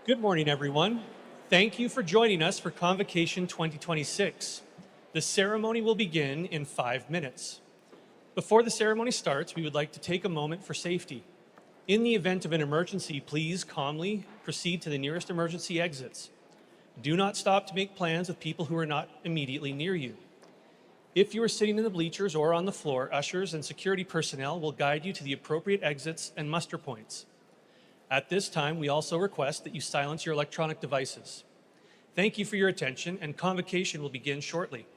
Good morning, everyone. Thank you for joining us for Convocation 2026. The ceremony will begin in 5 minutes. Before the ceremony starts, we would like to take a moment for safety. In the event of an emergency, please calmly proceed to the nearest emergency exits. Do not stop to make plans with people who are not immediately near you. If you are sitting in the bleachers or on the floor, ushers and security personnel will guide you to the appropriate exits and muster points. At this time, we also request that you silence your electronic devices. Thank you for your attention, and Convocation will begin shortly.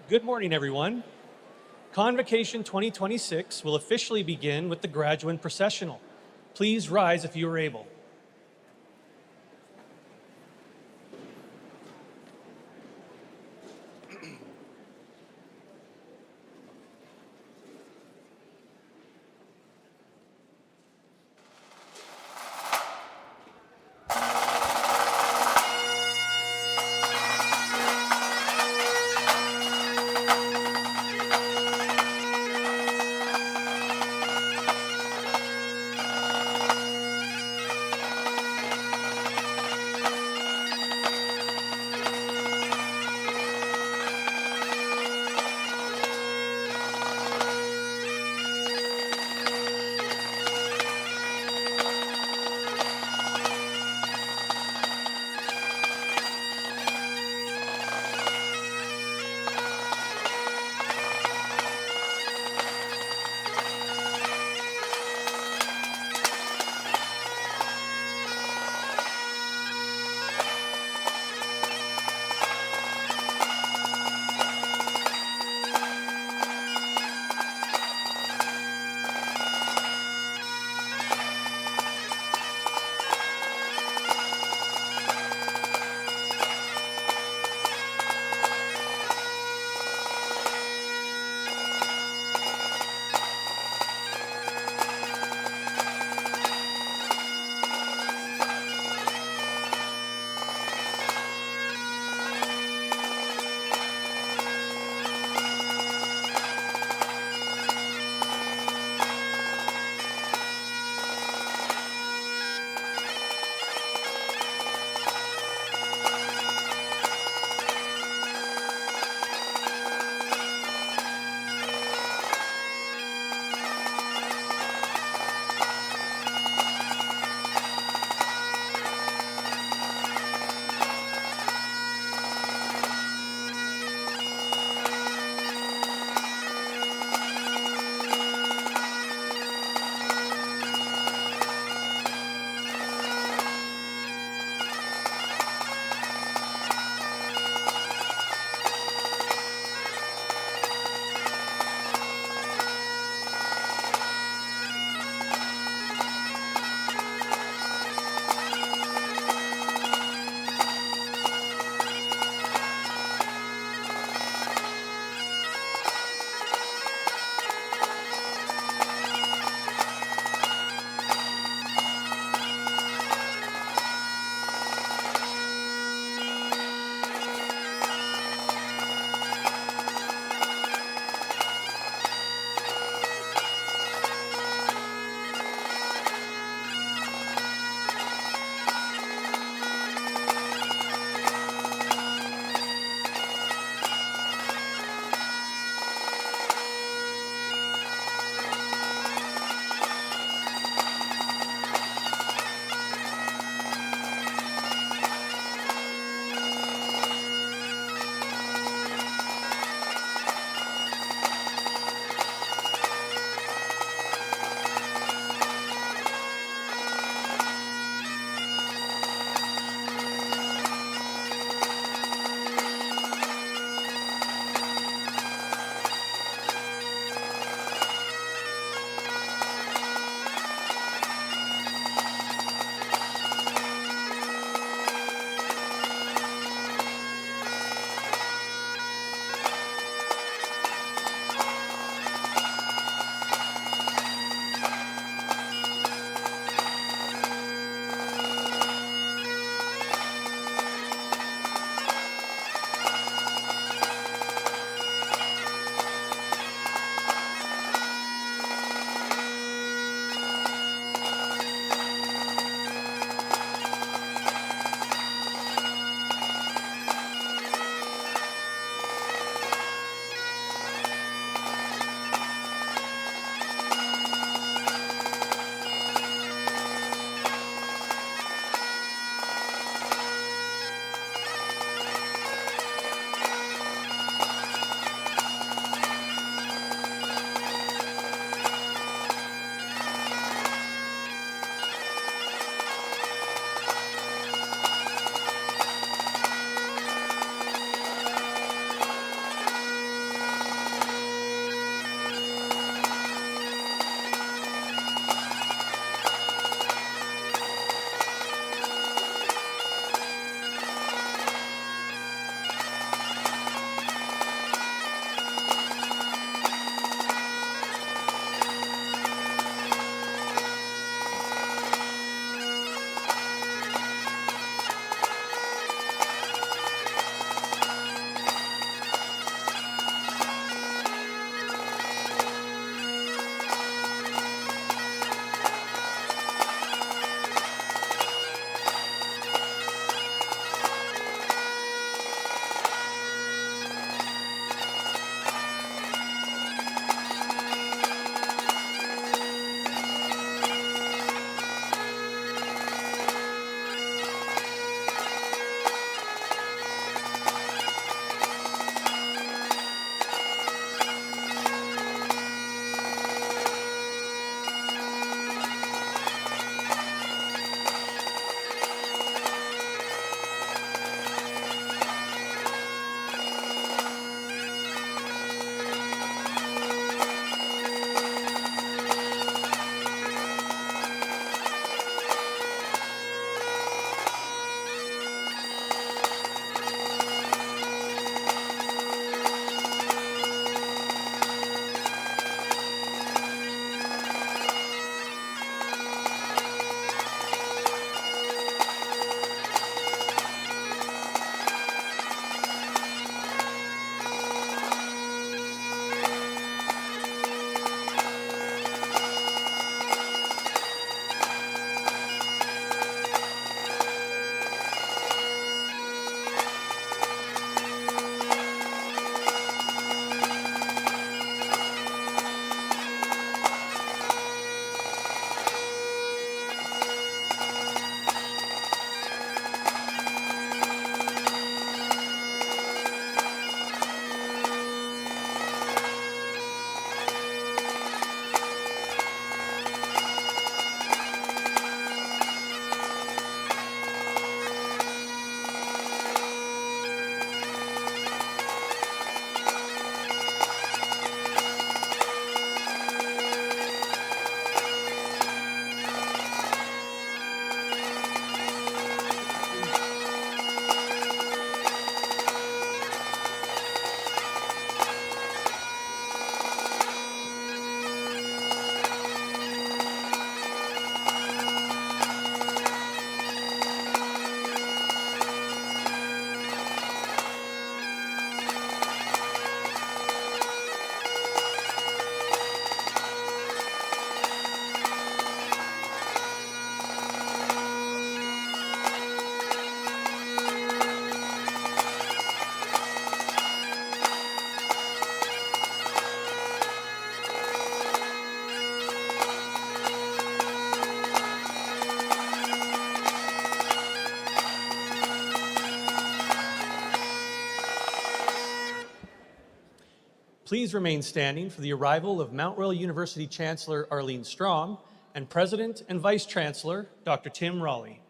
Good morning, everyone. Convocation 2026 will officially begin with the graduate processional. Please rise if you are able. Please remain standing for the arrival of Mount Royal University Chancellor Arlene Strom and President and Vice Chancellor Dr. Tim Raleigh.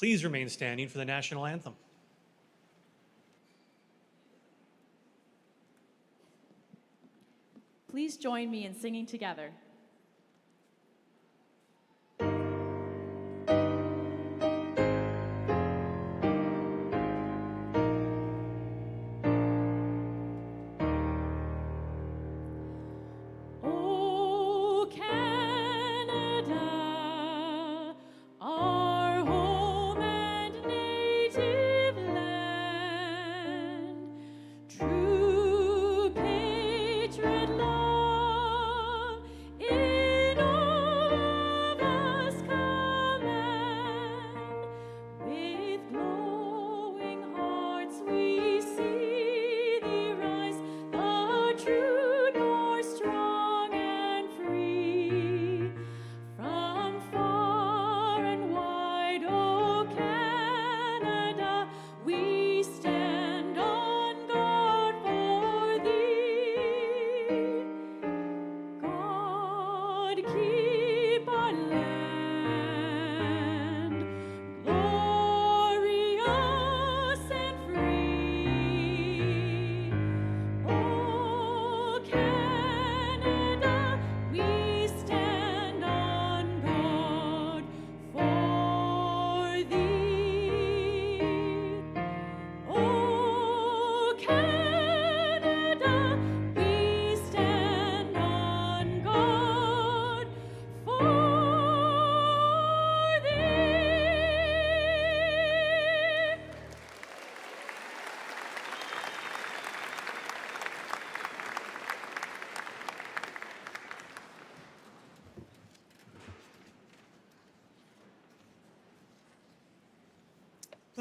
Please remain standing for the national anthem. Please join me in singing together.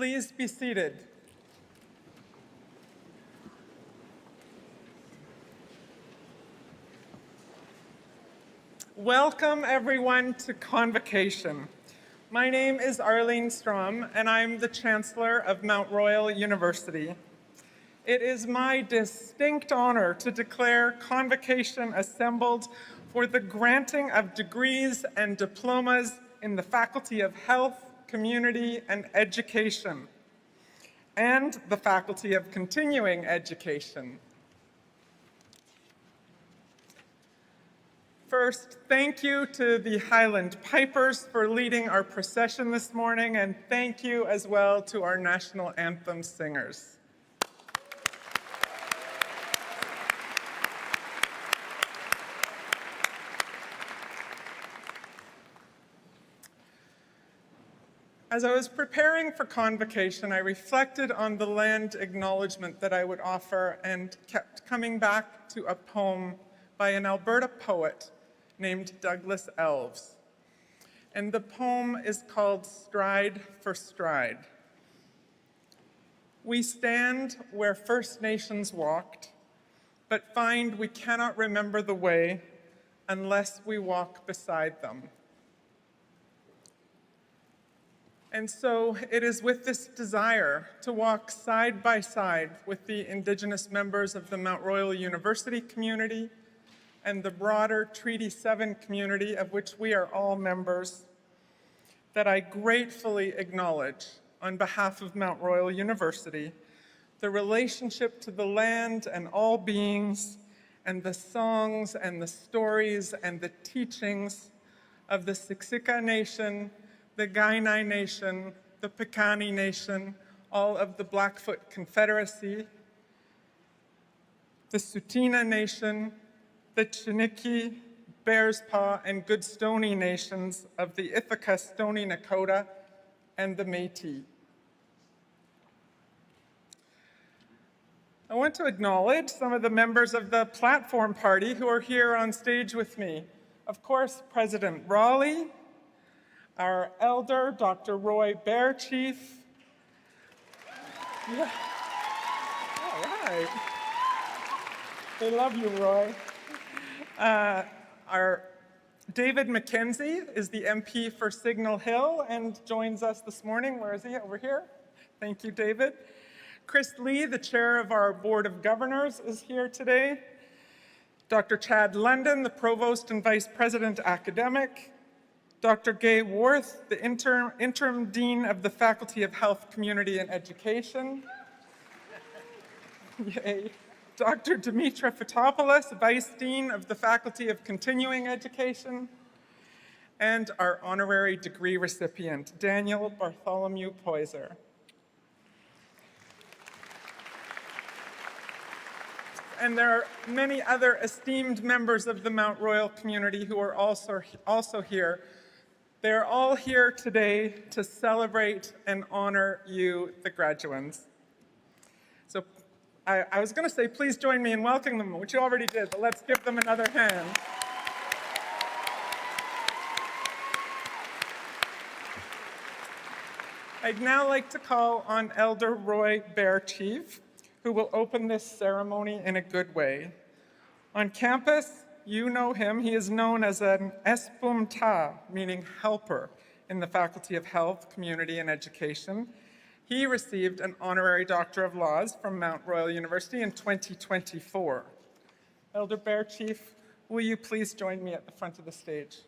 Please be seated. Welcome, everyone, to Convocation. My name is Arlene Strom, and I'm the Chancellor of Mount Royal University. It is my distinct honor to declare Convocation assembled for the granting of degrees and diplomas in the Faculty of Health, Community, and Education, and the Faculty of Continuing Education. First, thank you to the Highland Pipers for leading our procession this morning, and thank you as well to our national anthem singers. As I was preparing for Convocation, I reflected on the land acknowledgement that I would offer and kept coming back to a poem by an Alberta poet named Douglas Elves. And the poem is called Stride for Stride. We stand where First Nations walked, but find we cannot remember the way unless we walk beside them. And so it is with this desire to walk side by side with the Indigenous members of the Mount Royal University community and the broader Treaty 7 community of which we are all members that I gratefully acknowledge, on behalf of Mount Royal University, the relationship to the land and all beings, and the songs and the stories and the teachings of the Siksika Nation, the Kainai Nation, the Piikani Nation, all of the Blackfoot Confederacy, the Tsuut'ina Nation, the Chiniki, Bears Paw, and Goodstoney Nations of the Ithaca Stoney Nakoda, and the Métis. I want to acknowledge some of the members of the platform party who are here on stage with me. Of course, President Raleigh, our elder, Dr. Roy Bearchief. Yeah. All right. They love you, Roy. Our David McKenzie is the MP for Signal Hill and joins us this morning. Where is he? Over here. Thank you, David. Chris Lee, the chair of our Board of Governors, is here today. Dr. Chad London, the provost and vice president academic. Dr. Gay Worth, the interim dean of the Faculty of Health, Community, and Education. Yay. Dr. Dimitra Fotopoulos, vice dean of the Faculty of Continuing Education. And our honorary degree recipient, Daniel Bartholomew Poyser. And there are many other esteemed members of the Mount Royal community who are also here. They're all here today to celebrate and honor you, the graduands. So I was going to say, please join me in welcoming them, which you already did, but let's give them another hand. I'd now like to call on Elder Roy Bearchief, who will open this ceremony in a good way. On campus, you know him. He is known as an Espumta, meaning helper, in the Faculty of Health, Community, and Education. He received an honorary Doctor of Laws from Mount Royal University in 2024. Elder Bearchief, will you please join me at the front of the stage?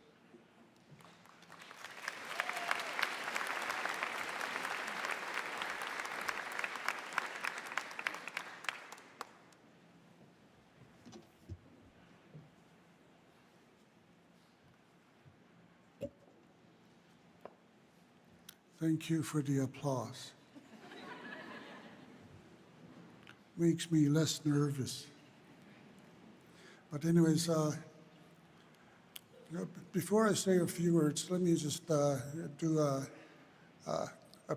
Thank you for the applause. Makes me less nervous. But anyways, before I say a few words, let me just do a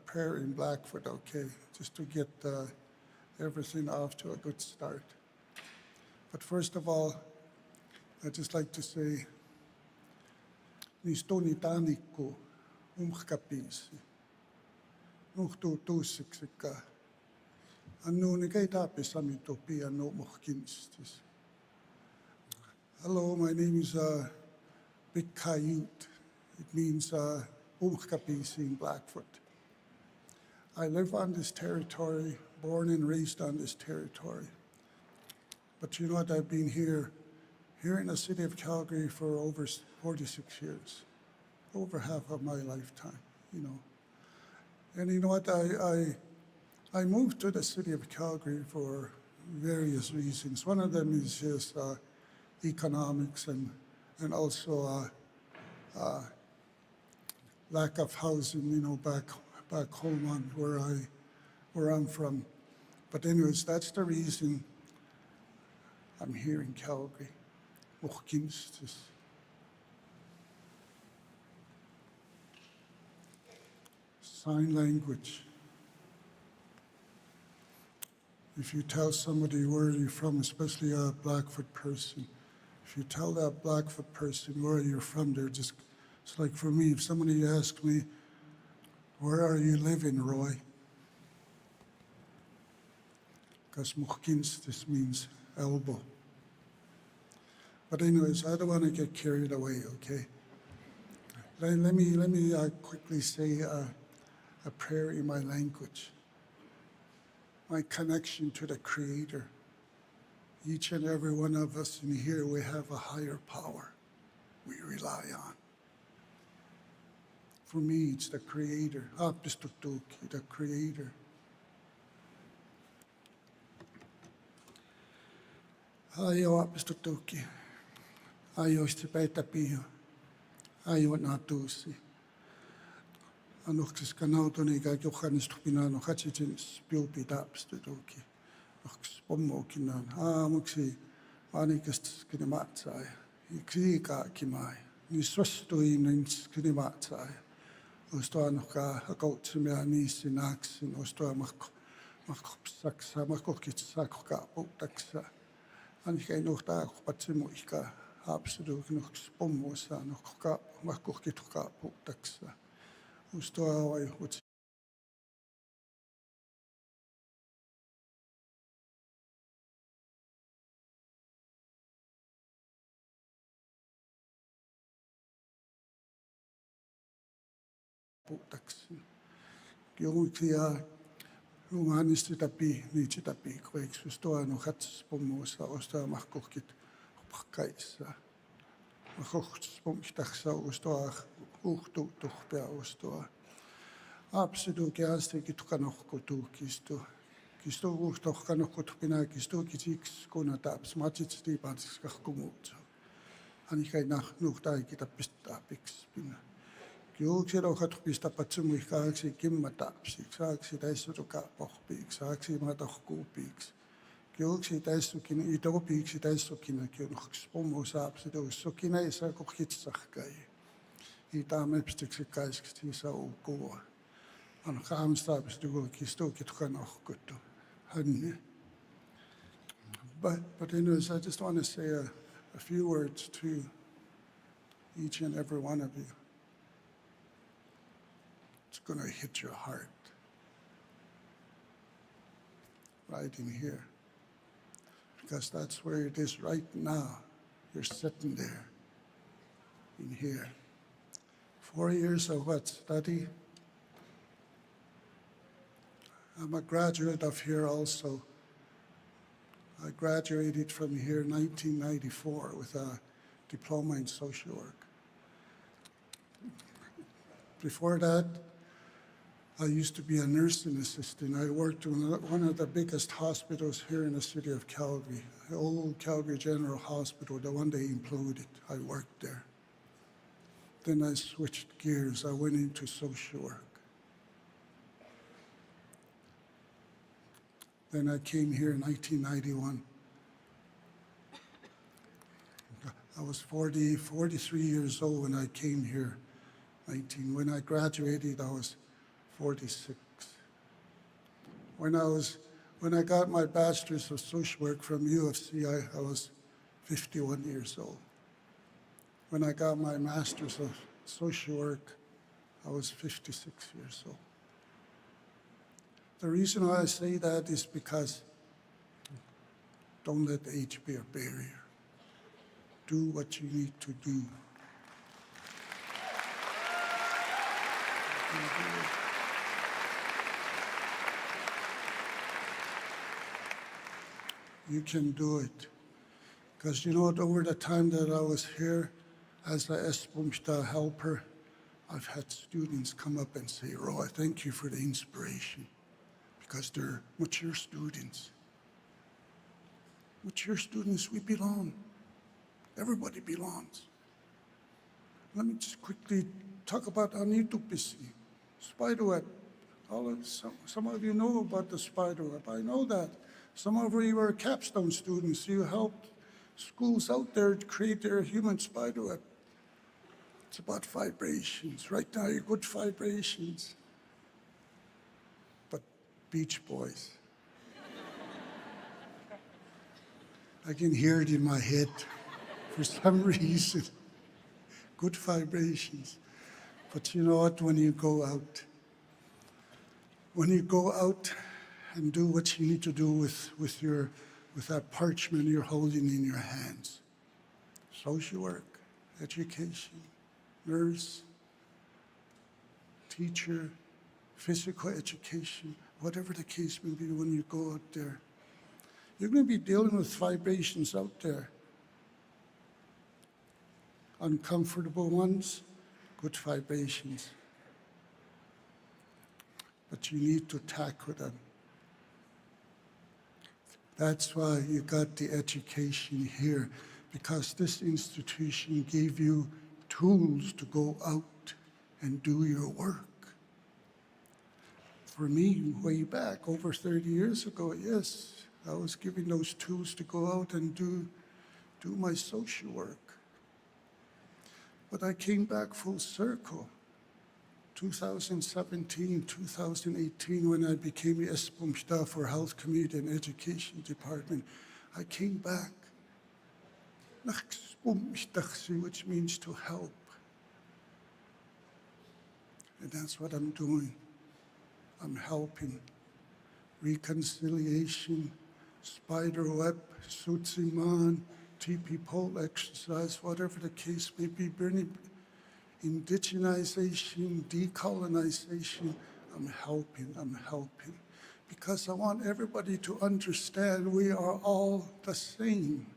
prayer in Blackfoot, okay? Just to get everything off to a good start. But first of all, I'd just like to say, Nistoni Taniko, Umkapisi. Nuhtu tuussiksika. Annuuni keitapis amitopi anno mohkinstis. Hello, my name is Big Kayut. It means Umkapisi in Blackfoot. I live on this territory, born and raised on this territory. But you know what, I've been here in the city of Calgary for over 46 years, over half of my lifetime, you know. And you know what, I moved to the city of Calgary for various reasons. One of them is just economics and also lack of housing, you know, back home on where I'm from. But anyways, that's the reason I'm here in Calgary. sign language. If you tell somebody where you're from, especially a Blackfoot person, if you tell that Blackfoot person where you're from, they're just, it's like for me, if somebody asks me, where are you living, Roy? Because muhkins, this means elbow. But anyways, I don't want to get carried away, okay? Let me quickly say a prayer in my language. My connection to the Creator. Each and every one of us in here, we have a higher power we rely on. For me, it's the Creator. The Creator. Ayo apistutuki. Ayo istipeta pio. Ayo natusi. Anoksis kanautoni ka Johannes tupinano hachitin spiupi tapstutuki. Oks pommokinan. Muksi vanikast kinimatsai. Ikrika kimai. Ni swastui nins kinimatsai. Ostoa noka akautsimia nisi naksin. Ostoa makopsaksa makokitsakoka putaksa. Anche nog daar patsimu ika absoluut nog spommosa nog ka makokituka putaksa. Ustoa vai hutsi. Putaksa. Kiukia Humaniste tapi, niitä tapi, kueksi ustoa no hats pommosa, ustoa mahkohkit pakkaissa. Mahkohkit pomkitahsa ustoa uhtu tuhpea ustoa. Absoluut kiasti kitukanokko tuhkistu. Kistu uhtohkanokko tuhpina kistu kitiks kuna taps matits tiipats kahkumuutsa. Anikai nuhtai kitapista pikspina. Kiuksilla ohatupista patsumui kaaksi kimmatapsi, saaksi täissutuka pohpiiksi, saaksi matohkuupiiksi. Kiuksi täissukin itopiiksi täissukina kiunoks pommo saapsi tuussukina ei saa kuhkitsahkai. Ita mepstiksi kaisksti saa ukua. On kaamstaapsi tuukistu kitkanahkuttu. Hänne. But anyways, I just want to say a few words to each and every one of you. It's going to hit your heart right in here, because that's where it is right now. You're sitting there in here. 4 years of what? Study? I'm a graduate of here also. I graduated from here in 1994 with a diploma in social work. Before that, I used to be a nursing assistant. I worked in one of the biggest hospitals here in the city of Calgary, the old Calgary General Hospital, the one they imploded. I worked there. Then I switched gears. I went into social work. Then I came here in 1991. I was 43 years old when I came here. When I graduated, I was 46. When I got my bachelor's of social work from U of C, I was 51 years old. When I got my master's of social work, I was 56 years old. The reason why I say that is because don't let age be a barrier. Do what you need to do. You can do it. Because you know, over the time that I was here as a Espumsta helper, I've had students come up and say, Roy, thank you for the inspiration. Because they're mature students. Mature students, we belong. Everybody belongs. Let me just quickly talk about Anitupisi, spiderweb. Some of you know about the spiderweb. I know that. Some of you are capstone students. You helped schools out there to create their human spiderweb. It's about vibrations. Right now, you're good vibrations. Beach Boys. I can hear it in my head for some reason. Good vibrations. But you know what, when you go out and do what you need to do with that parchment you're holding in your hands, social work, education, nurse, teacher, physical education, whatever the case may be, when you go out there, you're going to be dealing with vibrations out there. Uncomfortable ones, good vibrations. But you need to tackle them. That's why you got the education here, because this institution gave you tools to go out and do your work. For me, way back, over 30 years ago, yes, I was given those tools to go out and do my social work. But I came back full circle. 2017, 2018, when I became the SBUMSTA for Health, Community and Education Department, I came back. Which means to help. And that's what I'm doing. I'm helping. Reconciliation, spider web, Sutsiman, TP pole exercise, whatever the case may be, indigenization, decolonization, I'm helping. Because I want everybody to understand we are all the same.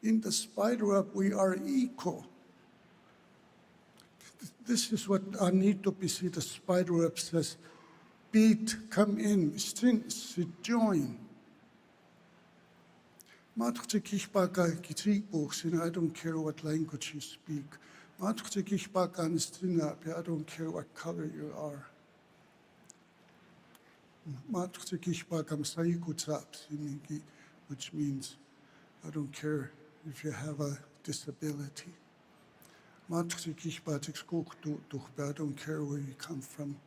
In the spider web, we are equal. This is what Anito Bisi, the spider web, says. Beat, come in, sit, join. I don't care what language you speak. I don't care what color you are. Which means I don't care if you have a disability. I don't care where you come from.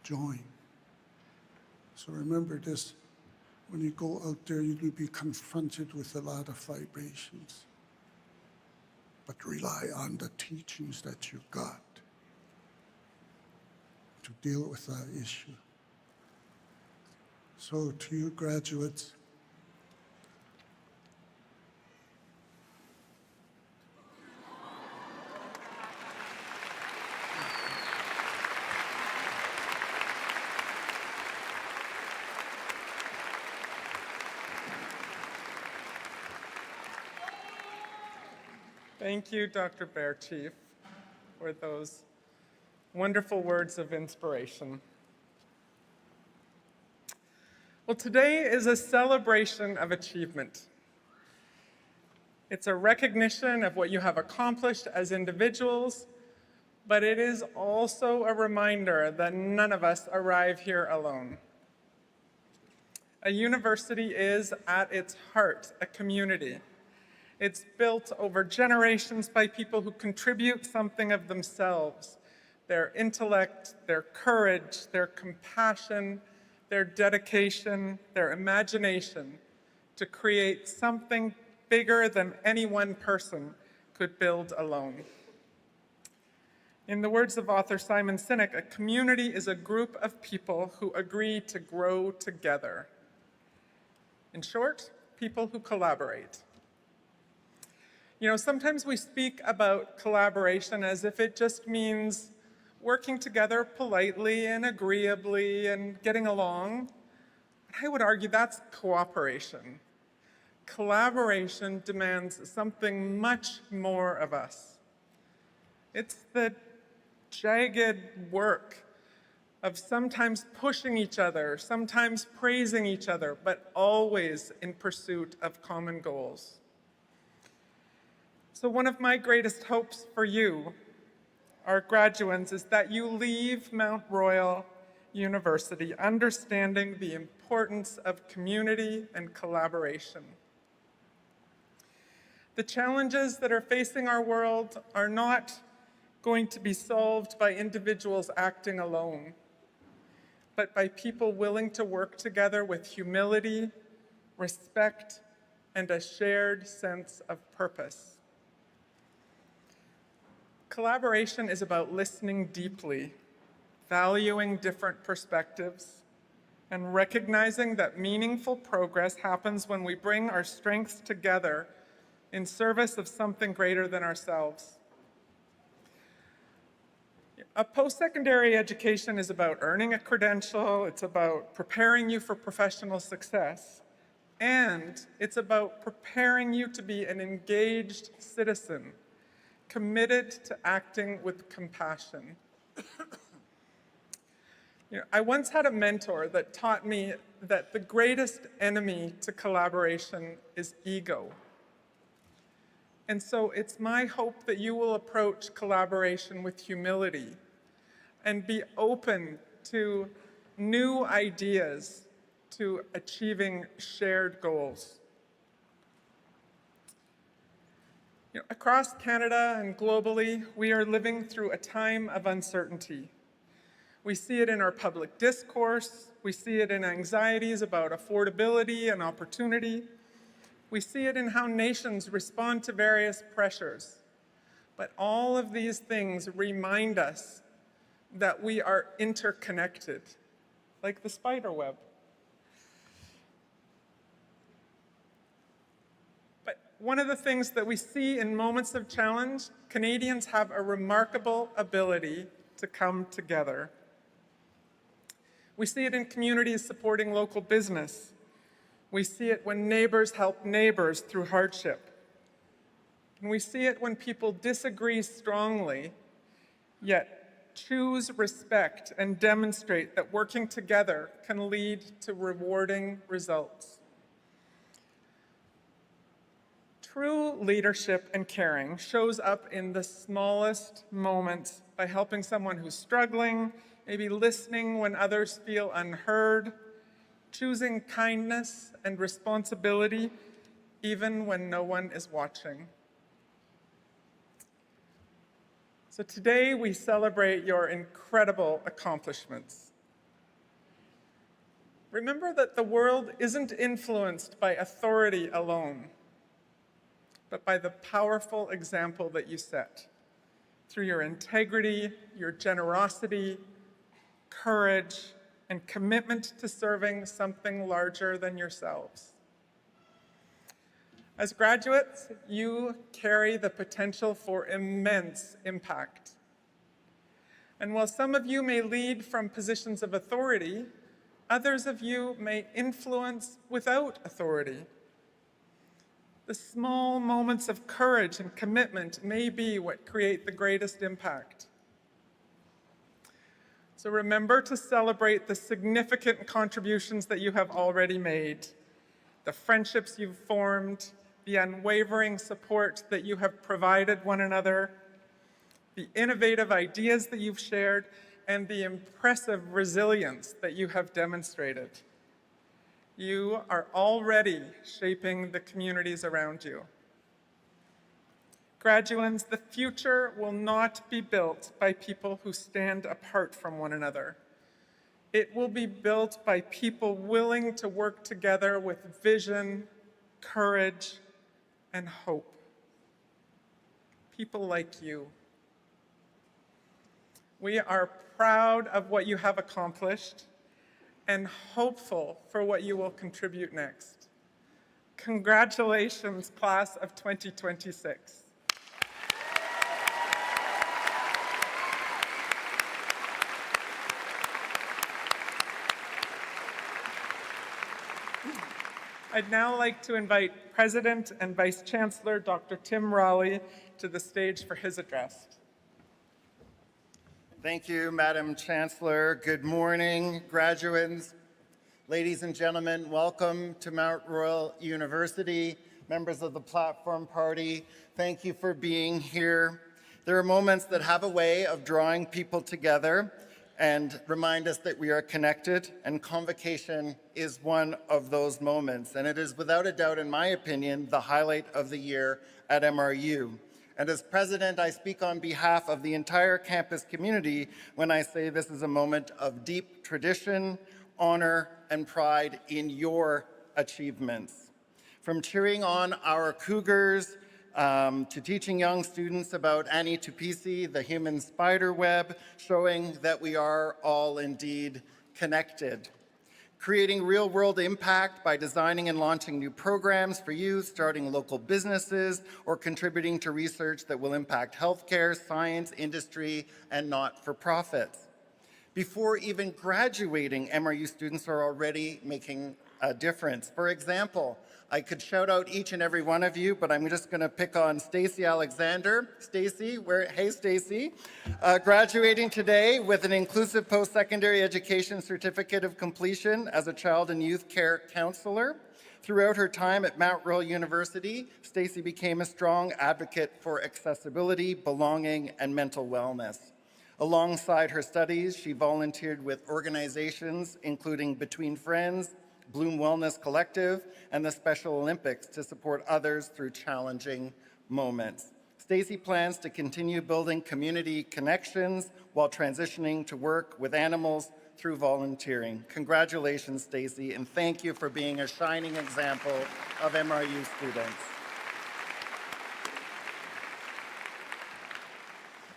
Join. So remember this. When you go out there, you will be confronted with a lot of vibrations. But rely on the teachings that you got to deal with that issue. So to you graduates, Thank you, Dr. Bear Chief, for those wonderful words of inspiration. Well, today is a celebration of achievement. It's a recognition of what you have accomplished as individuals, but it is also a reminder that none of us arrive here alone. A university is, at its heart, a community. It's built over generations by people who contribute something of themselves, their intellect, their courage, their compassion, their dedication, their imagination to create something bigger than any one person could build alone. In the words of author Simon Sinek, a community is a group of people who agree to grow together. In short, people who collaborate. You know, sometimes we speak about collaboration as if it just means working together politely and agreeably and getting along. But I would argue that's cooperation. Collaboration demands something much more of us. It's the jagged work of sometimes pushing each other, sometimes praising each other, but always in pursuit of common goals. So one of my greatest hopes for you, our graduates, is that you leave Mount Royal University understanding the importance of community and collaboration. The challenges that are facing our world are not going to be solved by individuals acting alone. but by people willing to work together with humility, respect, and a shared sense of purpose. Collaboration is about listening deeply, valuing different perspectives, and recognizing that meaningful progress happens when we bring our strengths together in service of something greater than ourselves. A post-secondary education is about earning a credential, it's about preparing you for professional success, and it's about preparing you to be an engaged citizen, committed to acting with compassion. I once had a mentor that taught me that the greatest enemy to collaboration is ego. And so it's my hope that you will approach collaboration with humility and be open to new ideas, to achieving shared goals. Across Canada and globally, we are living through a time of uncertainty. We see it in our public discourse. We see it in anxieties about affordability and opportunity. We see it in how nations respond to various pressures. But all of these things remind us that we are interconnected, like the spider web. But one of the things that we see in moments of challenge, Canadians have a remarkable ability to come together. We see it in communities supporting local business. We see it when neighbors help neighbors through hardship. And we see it when people disagree strongly, yet choose respect and demonstrate that working together can lead to rewarding results. True leadership and caring shows up in the smallest moments by helping someone who's struggling, maybe listening when others feel unheard, choosing kindness and responsibility even when no one is watching. So today we celebrate your incredible accomplishments. Remember that the world isn't influenced by authority alone, but by the powerful example that you set through your integrity, your generosity, courage, and commitment to serving something larger than yourselves. As graduates, you carry the potential for immense impact. And while some of you may lead from positions of authority, others of you may influence without authority. The small moments of courage and commitment may be what create the greatest impact. So remember to celebrate the significant contributions that you have already made, the friendships you've formed, the unwavering support that you have provided one another, the innovative ideas that you've shared, and the impressive resilience that you have demonstrated. You are already shaping the communities around you. Graduands, the future will not be built by people who stand apart from one another. It will be built by people willing to work together with vision, courage, and hope. People like you. We are proud of what you have accomplished and hopeful for what you will contribute next. Congratulations, class of 2026. I'd now like to invite President and Vice Chancellor Dr. Tim Raleigh to the stage for his address. Thank you, Madam Chancellor. Good morning, graduates. Ladies and gentlemen, welcome to Mount Royal University. Members of the Platform Party, thank you for being here. There are moments that have a way of drawing people together and remind us that we are connected, and Convocation is one of those moments. And it is without a doubt, in my opinion, the highlight of the year at MRU. And as president, I speak on behalf of the entire campus community when I say this is a moment of deep tradition, honor, and pride in your achievements. From cheering on our Cougars to teaching young students about Annie Tupisi, the human spider web, showing that we are all indeed connected. Creating real-world impact by designing and launching new programs for youth, starting local businesses, or contributing to research that will impact healthcare, science, industry, and not-for-profits. Before even graduating, MRU students are already making a difference. For example, I could shout out each and every one of you, but I'm just going to pick on Stacy Alexander. Stacy, hey Stacy, graduating today with an inclusive post-secondary education certificate of completion as a child and youth care counselor. Throughout her time at Mount Royal University, Stacy became a strong advocate for accessibility, belonging, and mental wellness. Alongside her studies, she volunteered with organizations including Between Friends, Bloom Wellness Collective, and the Special Olympics to support others through challenging moments. Stacy plans to continue building community connections while transitioning to work with animals through volunteering. Congratulations, Stacy, and thank you for being a shining example of MRU students.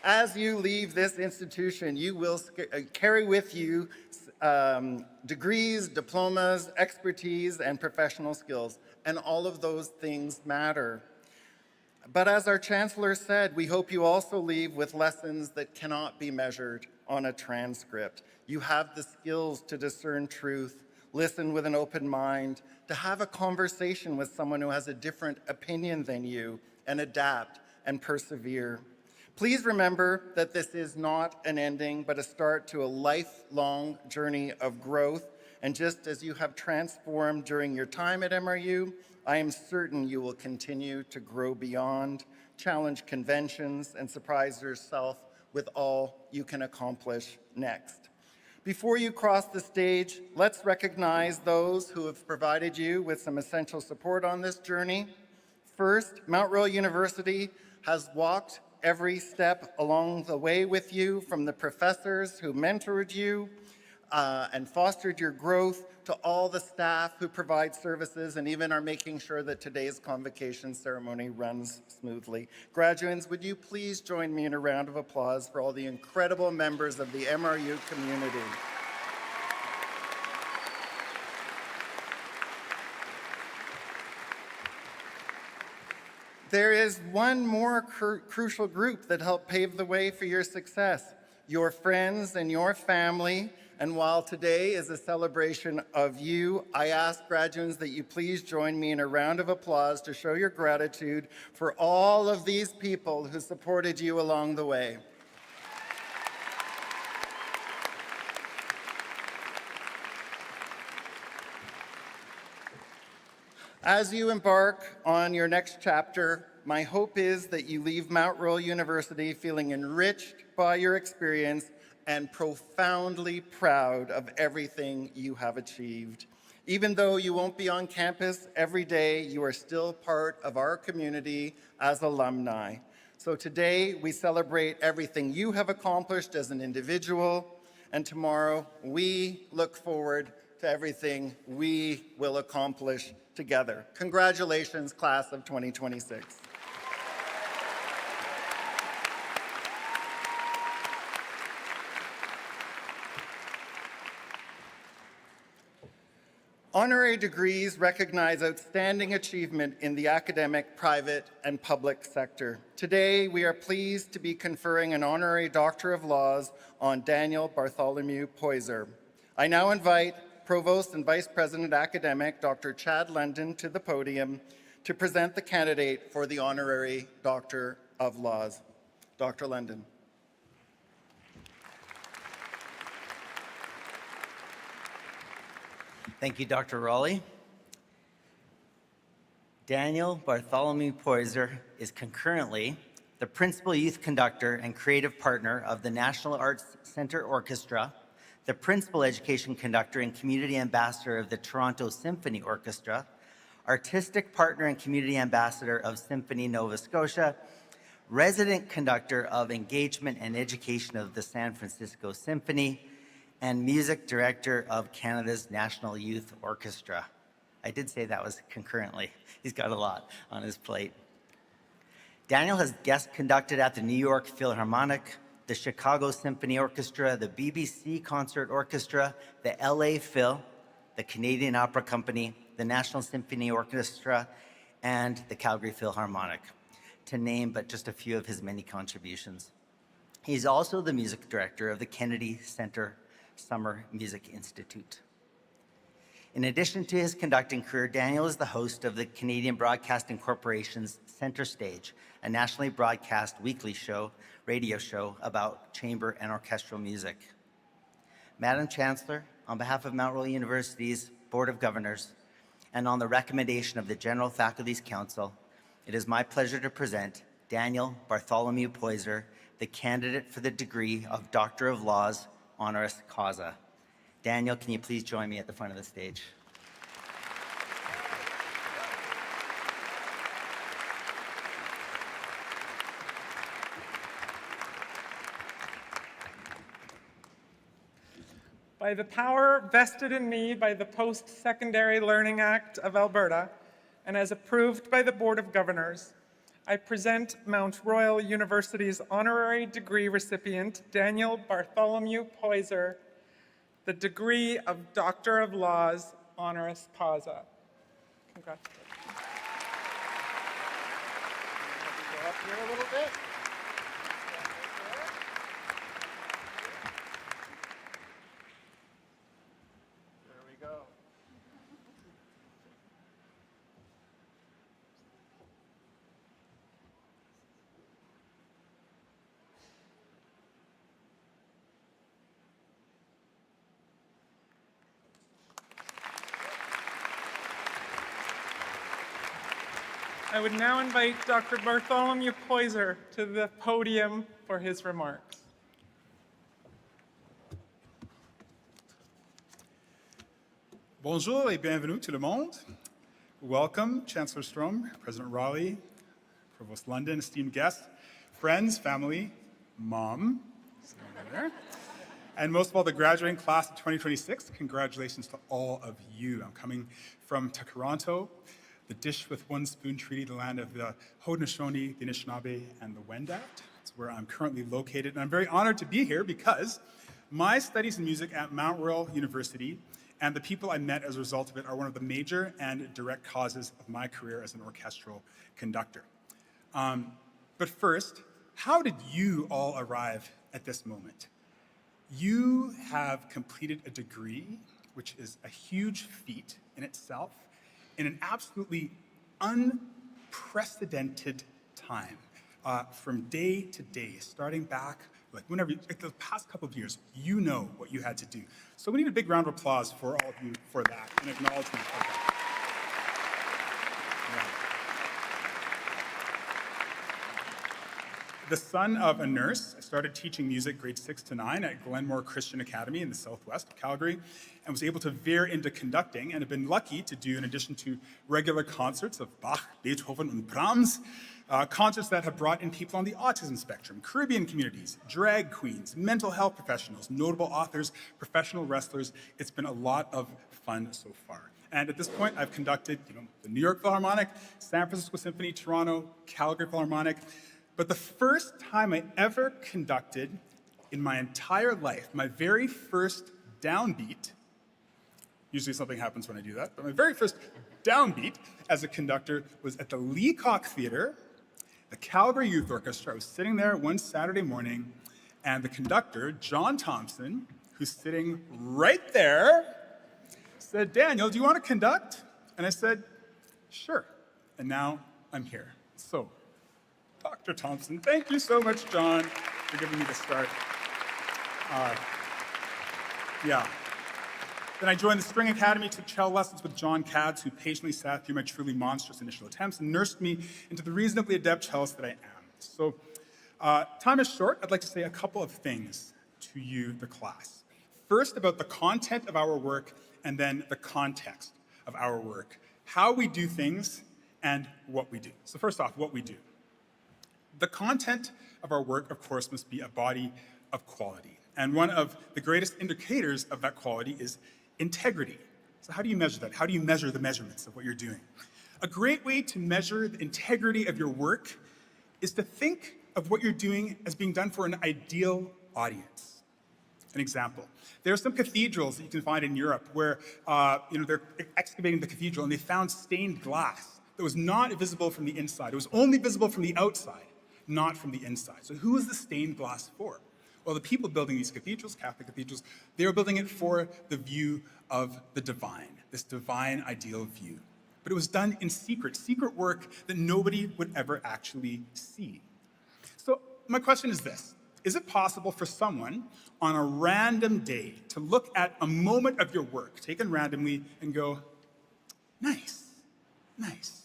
As you leave this institution, you will carry with you degrees, diplomas, expertise, and professional skills, and all of those things matter. But as our chancellor said, we hope you also leave with lessons that cannot be measured on a transcript. You have the skills to discern truth, listen with an open mind, to have a conversation with someone who has a different opinion than you, and adapt and persevere. Please remember that this is not an ending, but a start to a lifelong journey of growth. And just as you have transformed during your time at MRU, I am certain you will continue to grow beyond, challenge conventions, and surprise yourself with all you can accomplish next. Before you cross the stage, let's recognize those who have provided you with some essential support on this journey. First, Mount Royal University has walked every step along the way with you, from the professors who mentored you and fostered your growth, to all the staff who provide services and even are making sure that today's convocation ceremony runs smoothly. Graduates, would you please join me in a round of applause for all the incredible members of the MRU community. There is one more crucial group that helped pave the way for your success, your friends and your family. And while today is a celebration of you, I ask graduates that you please join me in a round of applause to show your gratitude for all of these people who supported you along the way. As you embark on your next chapter, my hope is that you leave Mount Royal University feeling enriched by your experience and profoundly proud of everything you have achieved. Even though you won't be on campus every day, you are still part of our community as alumni. So today, we celebrate everything you have accomplished as an individual, and tomorrow, we look forward to everything we will accomplish together. Congratulations, class of 2026. Honorary degrees recognize outstanding achievement in the academic, private, and public sector. Today, we are pleased to be conferring an honorary Doctor of Laws on Daniel Bartholomew Poyser. I now invite Provost and Vice President Academic, Dr. Chad London, to the podium to present the candidate for the honorary Doctor of Laws. Dr. London. Thank you, Dr. Raleigh. Daniel Bartholomew Poyser is concurrently the Principal Youth Conductor and Creative Partner of the National Arts Centre Orchestra, the Principal Education Conductor and Community Ambassador of the Toronto Symphony Orchestra, Artistic Partner and Community Ambassador of Symphony Nova Scotia, resident conductor of engagement and education of the San Francisco Symphony, and music director of Canada's National Youth Orchestra. I did say that was concurrently. He's got a lot on his plate. Daniel has guest conducted at the New York Philharmonic, the Chicago Symphony Orchestra, the BBC Concert Orchestra, the LA Phil, the Canadian Opera Company, the National Symphony Orchestra, and the Calgary Philharmonic, to name but just a few of his many contributions. He's also the music director of the Kennedy Center Summer Music Institute. In addition to his conducting career, Daniel is the host of the Canadian Broadcasting Corporation's Center Stage, a nationally broadcast weekly radio show about chamber and orchestral music. Madam Chancellor, on behalf of Mount Royal University's Board of Governors, and on the recommendation of the General Faculty's Council, it is my pleasure to present Daniel Bartholomew Poyser, the candidate for the degree of Doctor of Laws, honoris causa. Daniel, can you please join me at the front of the stage? By the power vested in me by the Post-Secondary Learning Act of Alberta, and as approved by the Board of Governors, I present Mount Royal University's honorary degree recipient, Daniel Bartholomew Poyser, the degree of Doctor of Laws, honoris causa. Congratulations. Go up here a little bit. There we go. I would now invite Dr. Bartholomew Poyser to the podium for his remarks. Bonjour et bienvenue tout le monde. Welcome, Chancellor Strom, President Raleigh, Provost London, esteemed guests, friends, family, mom, sitting over there, and most of all, the graduating class of 2026. Congratulations to all of you. I'm coming from Toronto, the dish with one spoon treaty, the land of the Haudenosaunee, the Anishinaabe, and the Wendat. It's where I'm currently located, and I'm very honored to be here because my studies in music at Mount Royal University and the people I met as a result of it are one of the major and direct causes of my career as an orchestral conductor. But first, how did you all arrive at this moment? You have completed a degree, which is a huge feat in itself, in an absolutely unprecedented time, from day to day, starting back, like the past couple of years, you know what you had to do. So we need a big round of applause for all of you for that, an acknowledgement of that. The son of a nurse, I started teaching music grades 6 to 9 at Glenmore Christian Academy in the southwest of Calgary, and was able to veer into conducting, and have been lucky to do, in addition to regular concerts of Bach, Beethoven, and Brahms, concerts that have brought in people on the autism spectrum, Caribbean communities, drag queens, mental health professionals, notable authors, professional wrestlers. It's been a lot of fun so far. And at this point, I've conducted the New York Philharmonic, San Francisco Symphony, Toronto, Calgary Philharmonic. But the first time I ever conducted in my entire life, my very first downbeat, usually something happens when I do that, but my very first downbeat as a conductor was at the Leacock Theatre, the Calgary Youth Orchestra. I was sitting there one Saturday morning, and the conductor, John Thompson, who's sitting right there, said, "Daniel, do you want to conduct?" And I said, "Sure." And now I'm here. So, Dr. Thompson, thank you so much, John, for giving me the start. Then I joined the String Academy, took cello lessons with John Katz, who patiently sat through my truly monstrous initial attempts and nursed me into the reasonably adept cellist that I am. So, time is short. I'd like to say a couple of things to you, the class. First, about the content of our work, and then the context of our work, how we do things, and what we do. So first off, what we do. The content of our work, of course, must be a body of quality. And one of the greatest indicators of that quality is integrity. So how do you measure that? How do you measure the measurements of what you're doing? A great way to measure the integrity of your work is to think of what you're doing as being done for an ideal audience. An example. There are some cathedrals that you can find in Europe where they're excavating the cathedral and they found stained glass that was not visible from the inside. It was only visible from the outside, not from the inside. So who is the stained glass for? Well, the people building these cathedrals, Catholic cathedrals, they were building it for the view of the divine, this divine ideal view. But it was done in secret work that nobody would ever actually see. So my question is this. Is it possible for someone on a random day to look at a moment of your work, taken randomly, and go, nice, nice?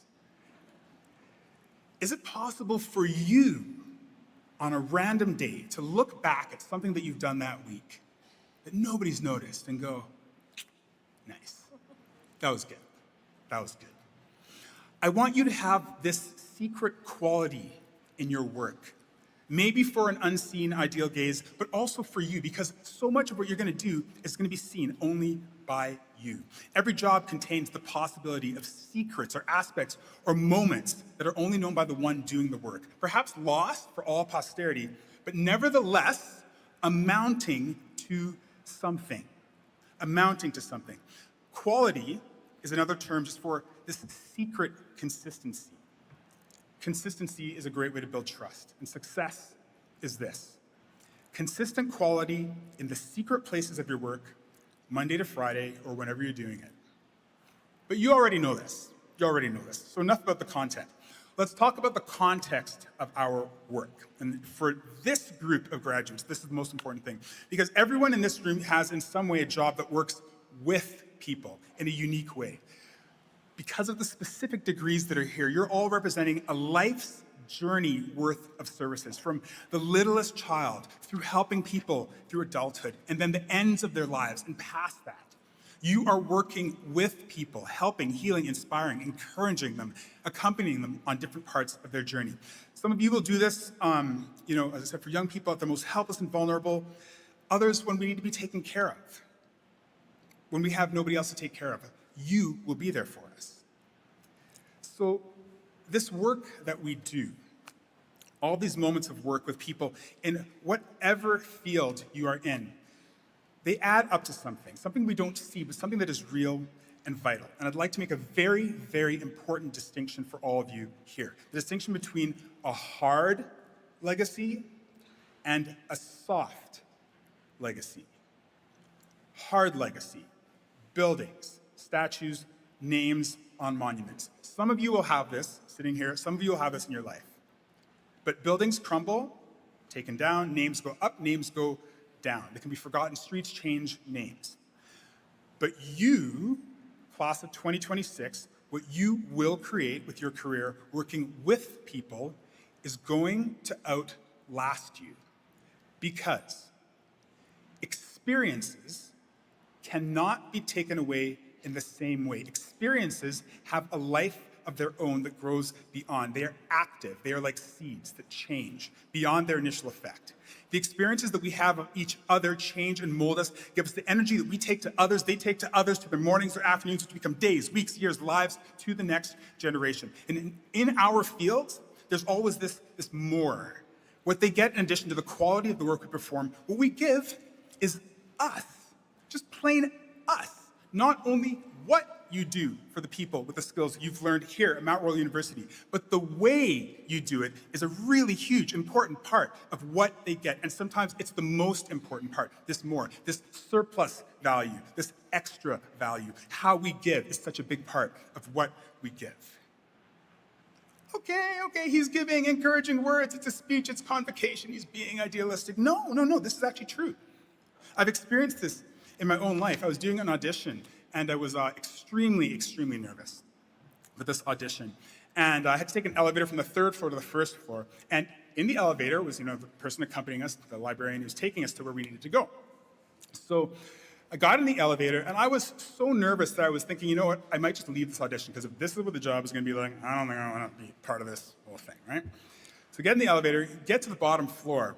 Is it possible for you on a random day to look back at something that you've done that week that nobody's noticed and go, nice, that was good, that was good? I want you to have this secret quality in your work, maybe for an unseen ideal gaze, but also for you, because so much of what you're going to do is going to be seen only by you. Every job contains the possibility of secrets or aspects or moments that are only known by the one doing the work, perhaps lost for all posterity, but nevertheless amounting to something. Amounting to something. Quality is another term just for this secret consistency. Consistency is a great way to build trust, and success is this. Consistent quality in the secret places of your work, Monday to Friday, or whenever you're doing it. But you already know this. You already know this. So enough about the content. Let's talk about the context of our work. And for this group of graduates, this is the most important thing, because everyone in this room has in some way a job that works with people in a unique way. Because of the specific degrees that are here, you're all representing a life's journey worth of services, from the littlest child through helping people through adulthood, and then the ends of their lives and past that. You are working with people, helping, healing, inspiring, encouraging them, accompanying them on different parts of their journey. Some of you will do this, as I said, for young people at the most helpless and vulnerable. Others, when we need to be taken care of, when we have nobody else to take care of. You will be there for us. So this work that we do, all these moments of work with people in whatever field you are in, they add up to something we don't see, but something that is real and vital. And I'd like to make a very, very important distinction for all of you here. The distinction between a hard legacy and a soft legacy. Hard legacy, buildings, statues, names on monuments. Some of you will have this sitting here, some of you will have this in your life. But buildings crumble, taken down, names go up, names go down. They can be forgotten, streets change names. But you, class of 2026, what you will create with your career working with people is going to outlast you, because experiences cannot be taken away in the same way. Experiences have a life of their own that grows beyond. They are active. They are like seeds that change beyond their initial effect. The experiences that we have of each other change and mold us, give us the energy that we take to others, they take to others, to their mornings or afternoons, to become days, weeks, years, lives, to the next generation. And in our fields, there's always this more. What they get in addition to the quality of the work we perform, what we give is us, just plain us. Not only what you do for the people with the skills you've learned here at Mount Royal University, but the way you do it is a really huge, important part of what they get. And sometimes it's the most important part, this more, this surplus value, this extra value. How we give is such a big part of what we give. Okay, he's giving encouraging words, it's a speech, it's convocation, he's being idealistic. No, this is actually true. I've experienced this in my own life. I was doing an audition, and I was extremely, extremely nervous for this audition. And I had to take an elevator from the 3rd floor to the 1st floor. And in the elevator was, the person accompanying us, the librarian who was taking us to where we needed to go. So I got in the elevator, and I was so nervous that I was thinking, you know what, I might just leave this audition, because if this is what the job is going to be like, I don't think I want to be part of this whole thing, right? So get in the elevator, get to the bottom floor.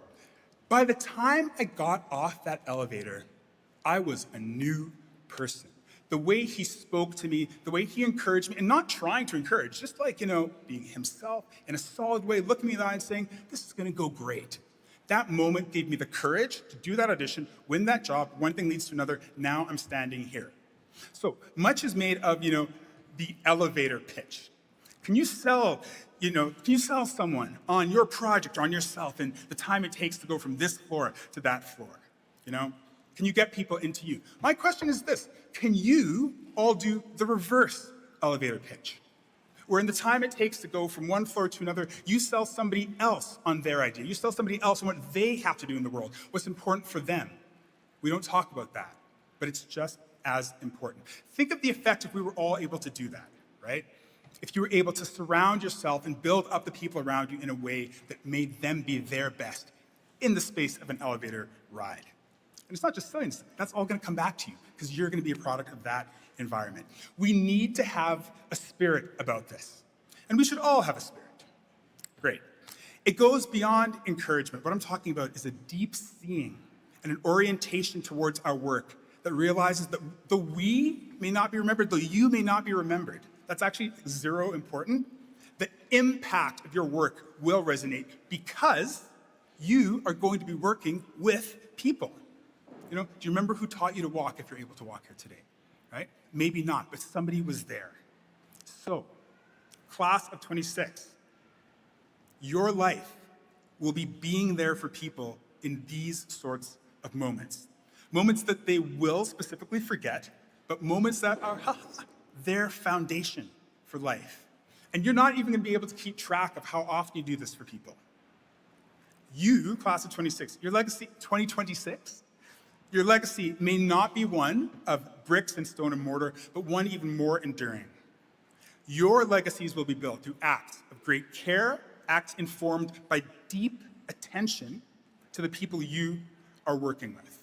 By the time I got off that elevator, I was a new person. The way he spoke to me, the way he encouraged me, and not trying to encourage, just like, being himself in a solid way, looking me in the eye and saying, this is gonna go great. That moment gave me the courage to do that audition, win that job, one thing leads to another, now I'm standing here. So much is made of, the elevator pitch. Can you sell someone on your project or on yourself and the time it takes to go from this floor to that floor? Can you get people into you? My question is this: can you all do the reverse elevator pitch? Where in the time it takes to go from one floor to another, you sell somebody else on their idea. You sell somebody else on what they have to do in the world, what's important for them. We don't talk about that, but it's just as important. Think of the effect if we were all able to do that, right? If you were able to surround yourself and build up the people around you in a way that made them be their best in the space of an elevator ride. And it's not just silliness, that's all gonna come back to you because you're gonna be a product of that environment. We need to have a spirit about this. And we should all have a spirit. Great. It goes beyond encouragement. What I'm talking about is a deep seeing and an orientation towards our work that realizes that the we may not be remembered, the you may not be remembered. That's actually zero important. The impact of your work will resonate because you are going to be working with people. Do you remember who taught you to walk if you're able to walk here today, right? Maybe not, but somebody was there. So, class of 26, your life will be being there for people in these sorts of moments. Moments that they will specifically forget, but moments that are their foundation for life. And you're not even gonna be able to keep track of how often you do this for people. You, class of 26, your legacy, 2026, your legacy may not be one of bricks and stone and mortar, but one even more enduring. Your legacies will be built through acts of great care, acts informed by deep attention to the people you are working with.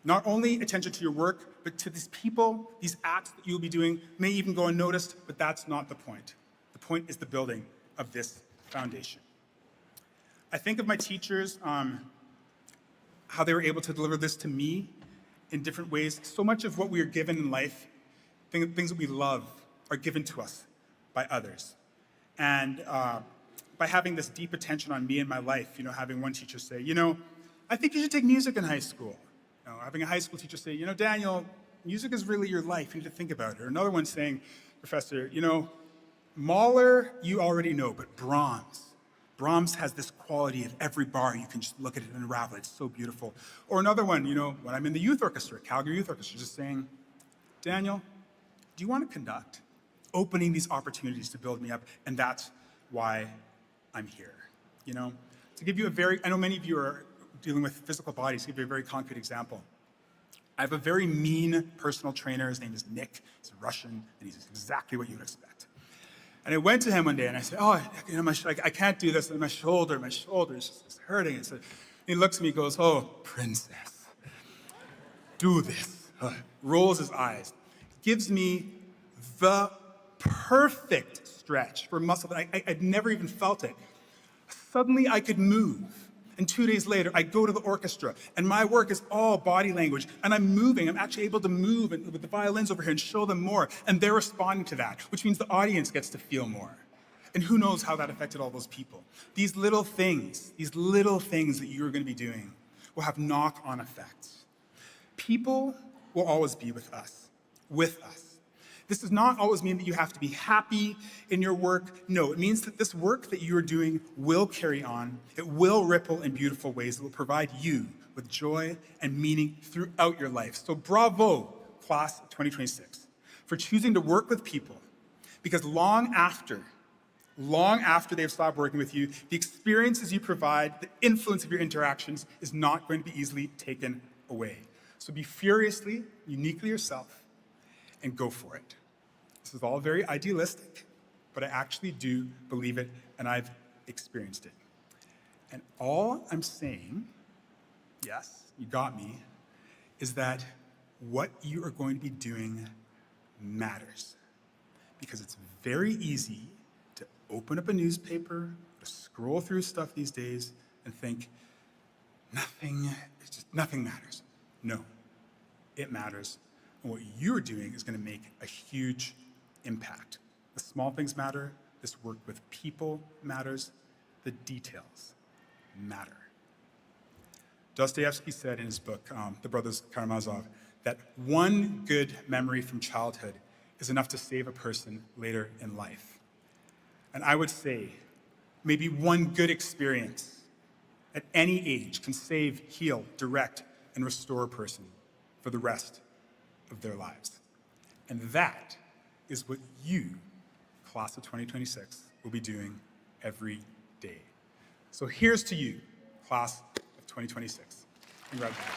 Not only attention to your work, but to these people, these acts that you'll be doing may even go unnoticed, but that's not the point. The point is the building of this foundation. I think of my teachers, how they were able to deliver this to me in different ways. So much of what we are given in life, things that we love, are given to us by others. And by having this deep attention on me and my life, having one teacher say, I think you should take music in high school. Having a high school teacher say, Daniel, music is really your life. You need to think about it. Or another one saying, Professor, Mahler, you already know, but Brahms has this quality of every bar, you can just look at it and unravel it. It's so beautiful. Or another one, when I'm in the youth orchestra, Calgary Youth Orchestra, just saying, Daniel, do you want to conduct? Opening these opportunities to build me up, and that's why I'm here. To give you I know many of you are dealing with physical bodies, to give you a very concrete example. I have a very mean personal trainer, his name is Nick, he's Russian, and he's exactly what you would expect. And I went to him one day and I said, I can't do this, my shoulder is just hurting. And he looks at me and goes, oh, princess, do this. Rolls his eyes. Gives me the perfect stretch for muscle that I'd never even felt it. Suddenly I could move. And 2 days later, I go to the orchestra, and my work is all body language, and I'm moving. I'm actually able to move with the violins over here and show them more, and they're responding to that, which means the audience gets to feel more. And who knows how that affected all those people. These little things that you're going to be doing will have knock-on effects. People will always be with us. This does not always mean that you have to be happy in your work. No, it means that this work that you are doing will carry on. It will ripple in beautiful ways that will provide you with joy and meaning throughout your life. So bravo, class of 2026, for choosing to work with people, because long after they've stopped working with you, the experiences you provide, the influence of your interactions is not going to be easily taken away. So be furiously, uniquely yourself, and go for it. This is all very idealistic, but I actually do believe it, and I've experienced it. And all I'm saying, yes, you got me, is that what you are going to be doing matters. Because it's very easy to open up a newspaper, scroll through stuff these days and think, nothing matters. No, it matters. And what you're doing is going to make a huge impact. The small things matter. This work with people matters. The details matter. Dostoevsky said in his book, The Brothers Karamazov, that one good memory from childhood is enough to save a person later in life. And I would say maybe one good experience at any age can save, heal, direct, and restore a person for the rest of their lives. And that is what you, class of 2026, will be doing every day. So here's to you, class of 2026. Congratulations.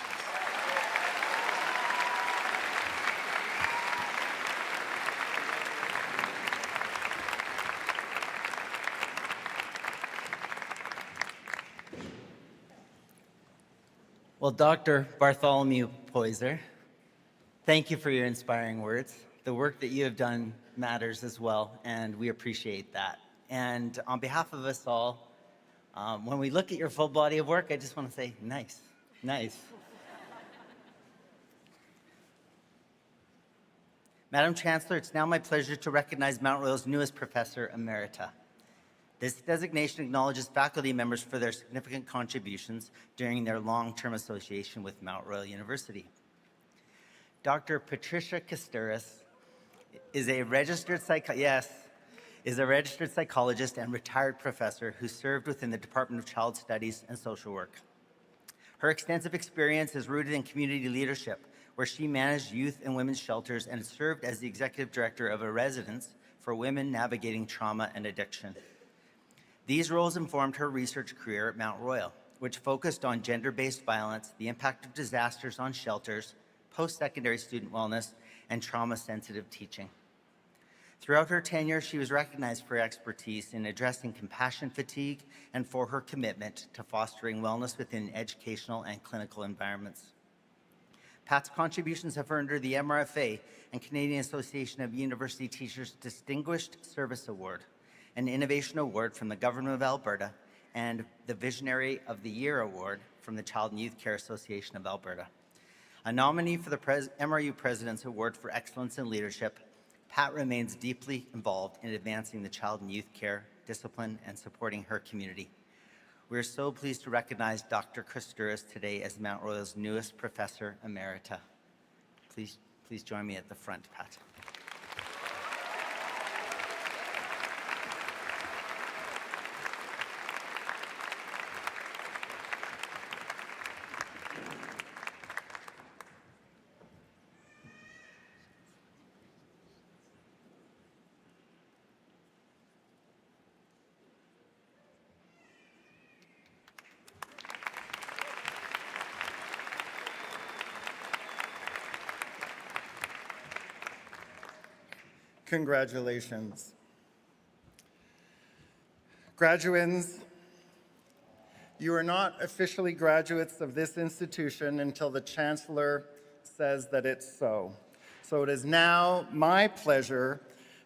Well, Dr. Bartholomew Poyser, thank you for your inspiring words. The work that you have done matters as well, and we appreciate that. And on behalf of us all, when we look at your full body of work, I just want to say, nice, nice. Madam Chancellor, it's now my pleasure to recognize Mount Royal's newest Professor Emerita. This designation acknowledges faculty members for their significant contributions during their long-term association with Mount Royal University. Dr. Patricia Kousteris is a registered psychologist and retired professor who served within the Department of Child Studies and Social Work. Her extensive experience is rooted in community leadership, where she managed youth and women's shelters and served as the executive director of a residence for women navigating trauma and addiction. These roles informed her research career at Mount Royal, which focused on gender-based violence, the impact of disasters on shelters, post-secondary student wellness, and trauma-sensitive teaching. Throughout her tenure, she was recognized for her expertise in addressing compassion fatigue and for her commitment to fostering wellness within educational and clinical environments. Pat's contributions have earned her the MRFA and Canadian Association of University Teachers Distinguished Service Award, an Innovation Award from the Government of Alberta, and the Visionary of the Year Award from the Child and Youth Care Association of Alberta. A nominee for the MRU President's Award for Excellence in Leadership, Pat remains deeply involved in advancing the child and youth care discipline and supporting her community. We are so pleased to recognize Dr. Kousteris today as Mount Royal's newest Professor Emerita. Please join me at the front, Pat. Congratulations. Graduands, you are not officially graduates of this institution until the Chancellor says that it's so. So it is now my pleasure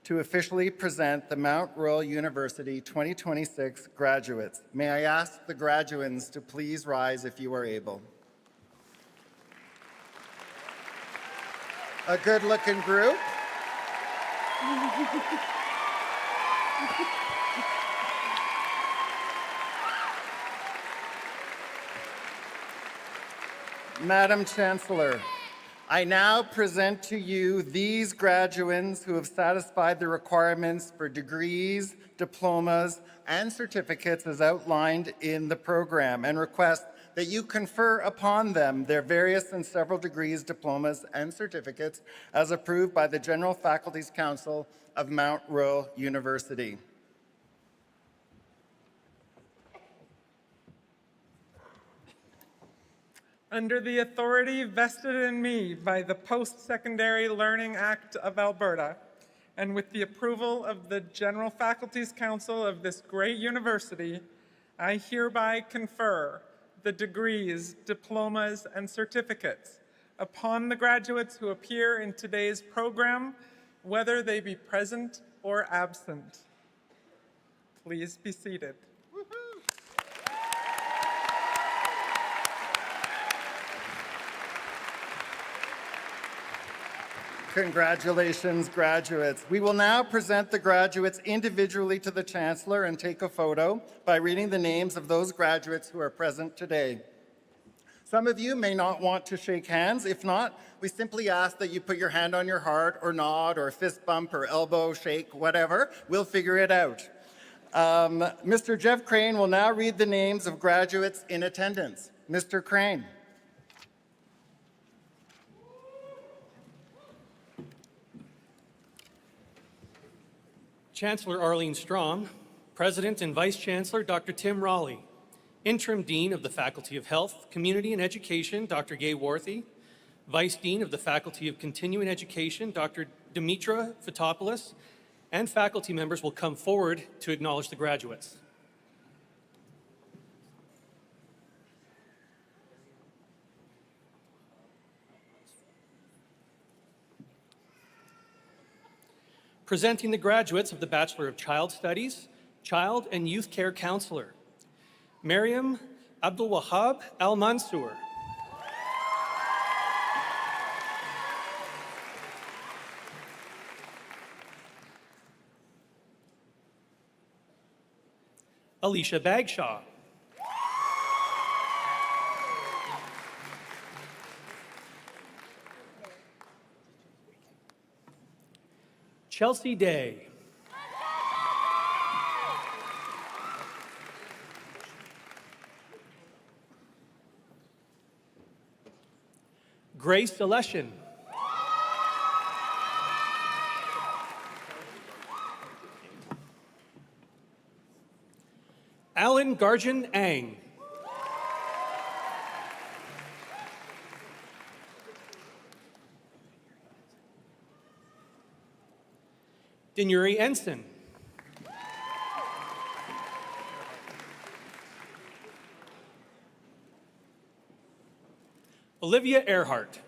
to officially present the Mount Royal University 2026 graduates. May I ask the graduands to please rise if you are able. A good-looking group. Madam Chancellor, I now present to you these graduands who have satisfied the requirements for degrees, diplomas, and certificates as outlined in the program, and request that you confer upon them their various and several degrees, diplomas, and certificates as approved by the General Faculties Council of Mount Royal University. Under the authority vested in me by the Post-Secondary Learning Act of Alberta, and with the approval of the General Faculties Council of this great university, I hereby confer the degrees, diplomas, and certificates upon the graduates who appear in today's program, whether they be present or absent. Please be seated. Woo! Congratulations, graduates. We will now present the graduates individually to the Chancellor and take a photo by reading the names of those graduates who are present today. Some of you may not want to shake hands. If not, we simply ask that you put your hand on your heart or nod or fist bump or elbow shake, whatever. We'll figure it out. Mr. Jeff Crane will now read the names of graduates in attendance. Mr. Crane. Chancellor Arlene Strom, President and Vice Chancellor Dr. Tim Raleigh, Interim Dean of the Faculty of Health, Community and Education, Dr. Gay Worthy, Vice Dean of the Faculty of Continuing Education, Dr. Dimitra Fotopoulos, and faculty members will come forward to acknowledge the graduates. Presenting the graduates of the Bachelor of Child Studies, Child and Youth Care Counselor, Mariam Abdul Wahab Al Mansour. Alicia Bagshaw. Chelsea Day. Grace Aleshin. Alan Garjan Ang. Dinuri Ensign. Olivia Earhart.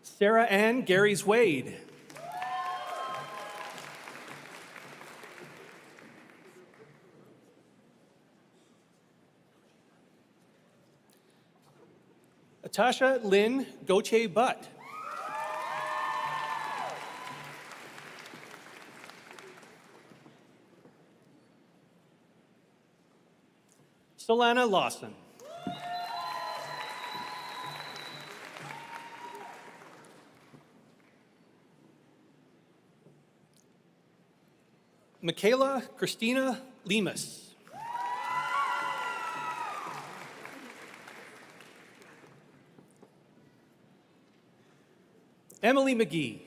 Sarah Ann Gary's Wade. Natasha Lynn Gauthier Butt. Solana Lawson. Michaela Christina Lemus. Emily McGee.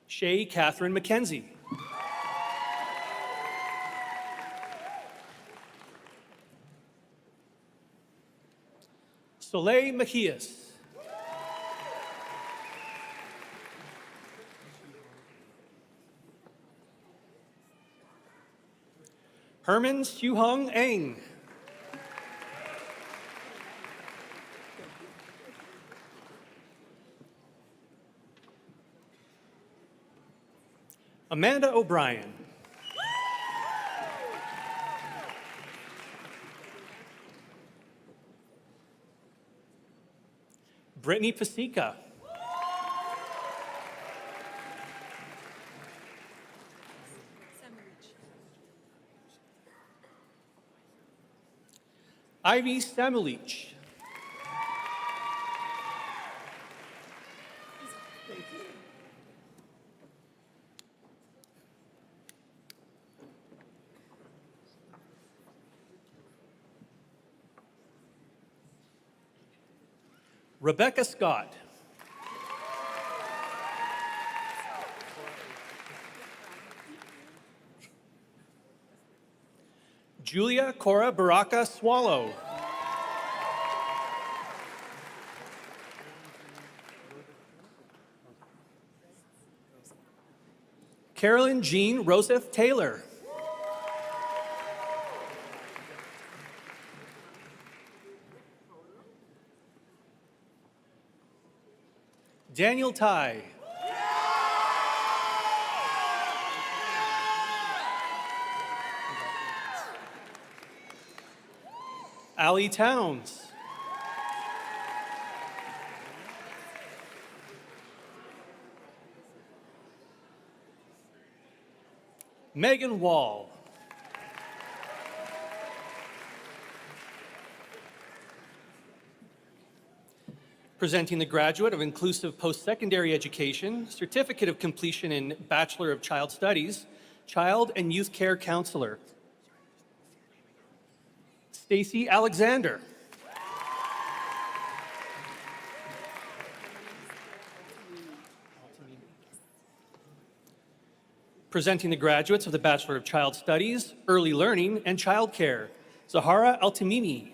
Shay Catherine McKenzie. Soleil Mejias. Herman Xiuhong Eng. Amanda O'Brien. Brittany Pasica. Ivy Samulich. Rebecca Scott. Julia Cora Baraka Swallow. Carolyn Jean Roseth Taylor. Daniel Tai. Allie Towns. Megan Wall. Presenting the graduate of Inclusive Post-Secondary Education, Certificate of Completion in Bachelor of Child Studies, Child and Youth Care Counselor. Stacy Alexander. Presenting the graduates of the Bachelor of Child Studies, Early Learning, and Child Care, Zahara Altamimi.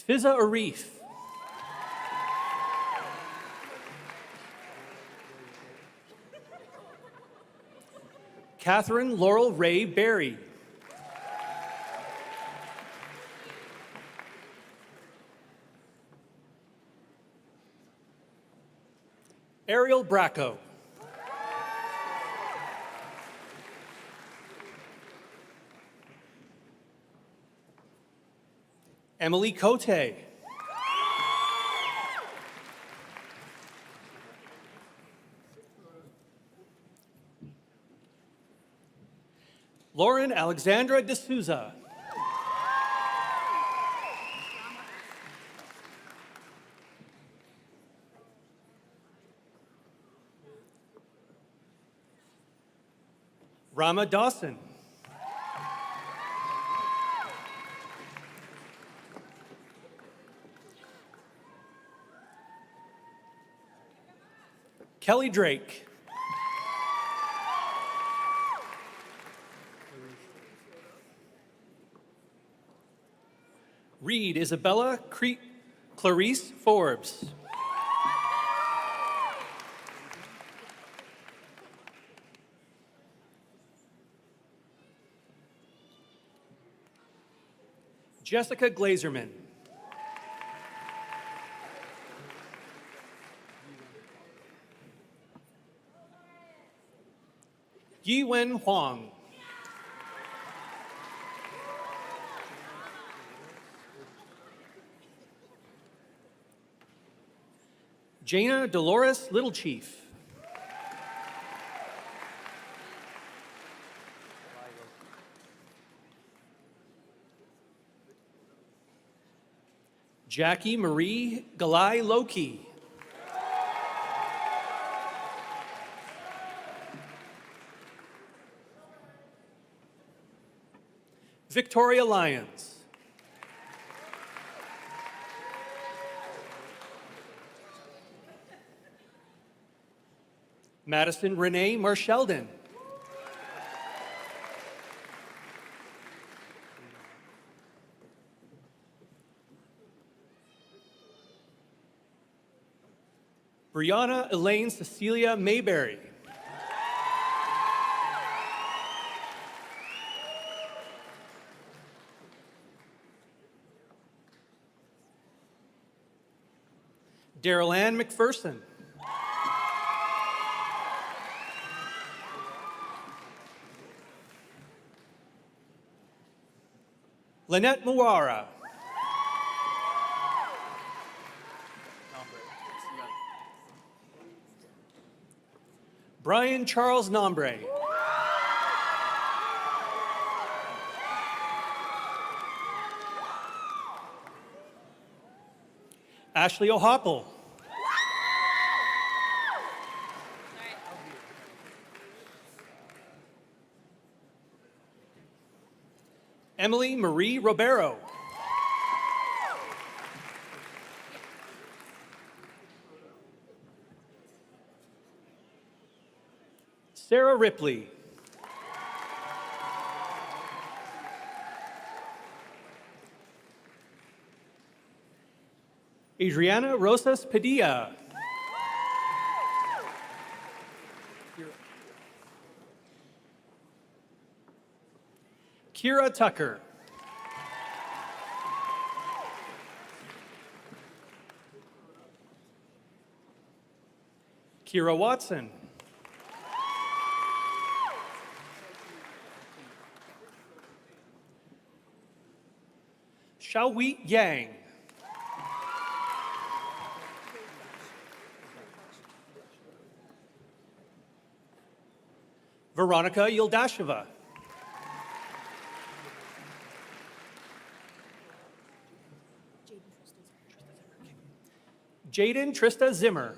Fiza Arif. Catherine Laurel Ray Berry. Ariel Bracco. Emily Cote. Lauren Alexandra D'Souza. Rama Dawson. Kelly Drake. Reed Isabella Clarice Forbes. Jessica Glazerman. Yi-Wen Huang. Jana Dolores Little Chief. Jackie Marie Galai Loki. Victoria Lyons. Madison Renee Marsheldon. Brianna Elaine Cecilia Mayberry. Daryl Ann McPherson. Lynette Muara. Brian Charles Nombre. Ashley O'Hopple. Emily Marie Robero. Sarah Ripley. Adriana Rosas Padilla. Kira Tucker. Kira Watson. Xiaowei Yang. Veronica Yildasheva. Jaden Trista Zimmer.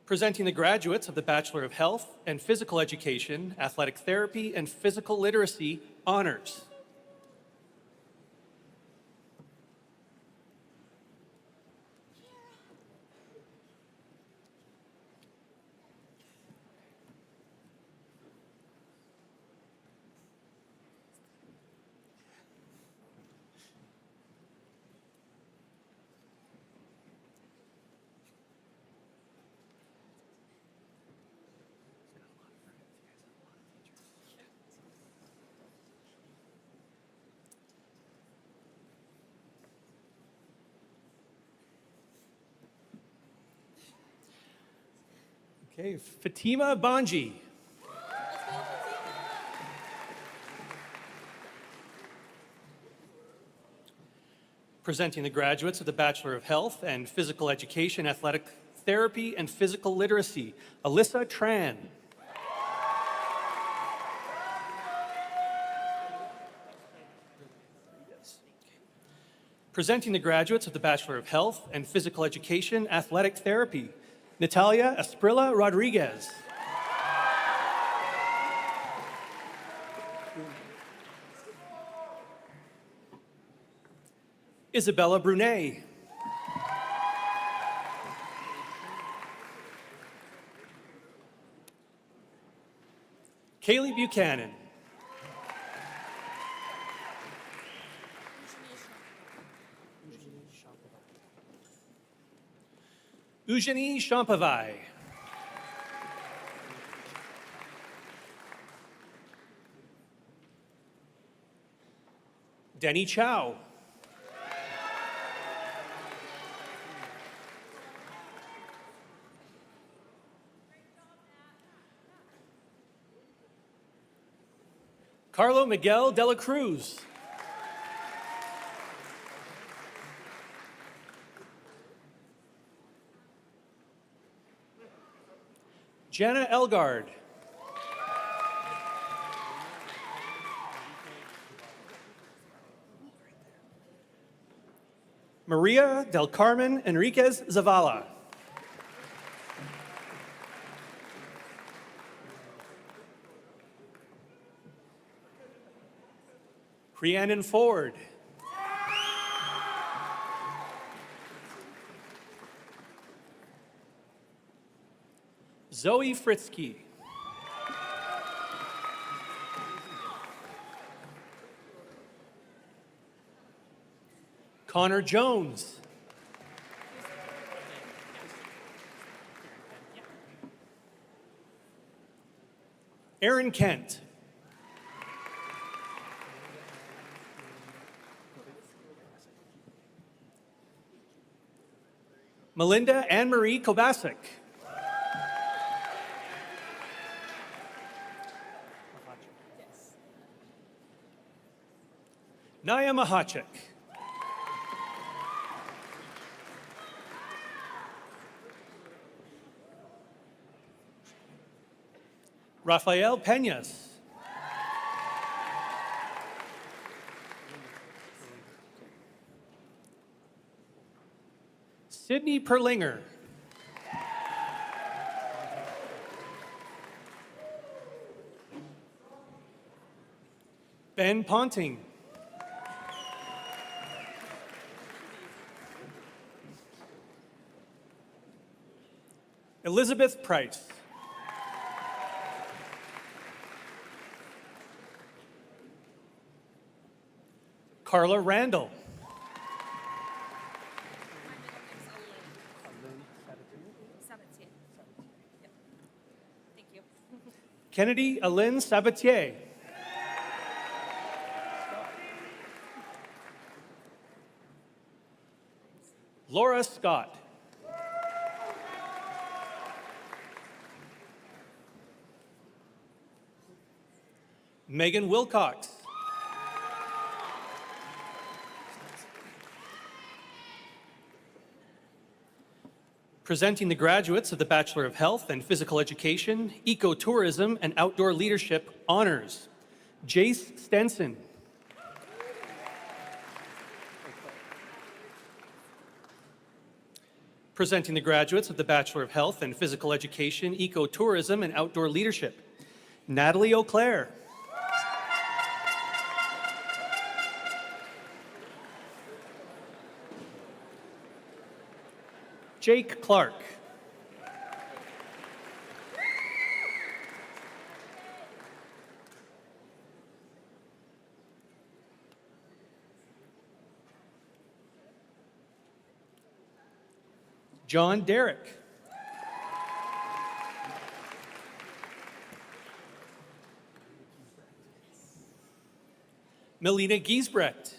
Presenting the graduates of the Bachelor of Health and Physical Education, Athletic Therapy, and Physical Literacy honors. Okay, Fatima Banji. Presenting the graduates of the Bachelor of Health and Physical Education, Athletic Therapy, and Physical Literacy, Alyssa Tran. Presenting the graduates of the Bachelor of Health and Physical Education, Athletic Therapy, Natalia Esprilla Rodriguez. Isabella Brunet. Kaylee Buchanan. Eugenie Champavai. Denny Chow. Carlo Miguel de la Cruz. Jenna Elgard. Maria del Carmen Enriquez Zavala. Rhiannon Ford. Zoe Fritzky. Connor Jones. Aaron Kent. Melinda Anne-Marie Kobasic. Naya Mahachik. Rafael Peñas. Sydney Perlinger. Ben Ponting. Elizabeth Price. Carla Randall. Kennedy Alyn Sabatier. Laura Scott. Megan Wilcox. Presenting the graduates of the Bachelor of Health and Physical Education, Ecotourism, and Outdoor Leadership honors, Jace Stenson. Presenting the graduates of the Bachelor of Health and Physical Education, Ecotourism, and Outdoor Leadership, Natalie Auclair. Jake Clark. John Derrick. Melina Giesbrecht.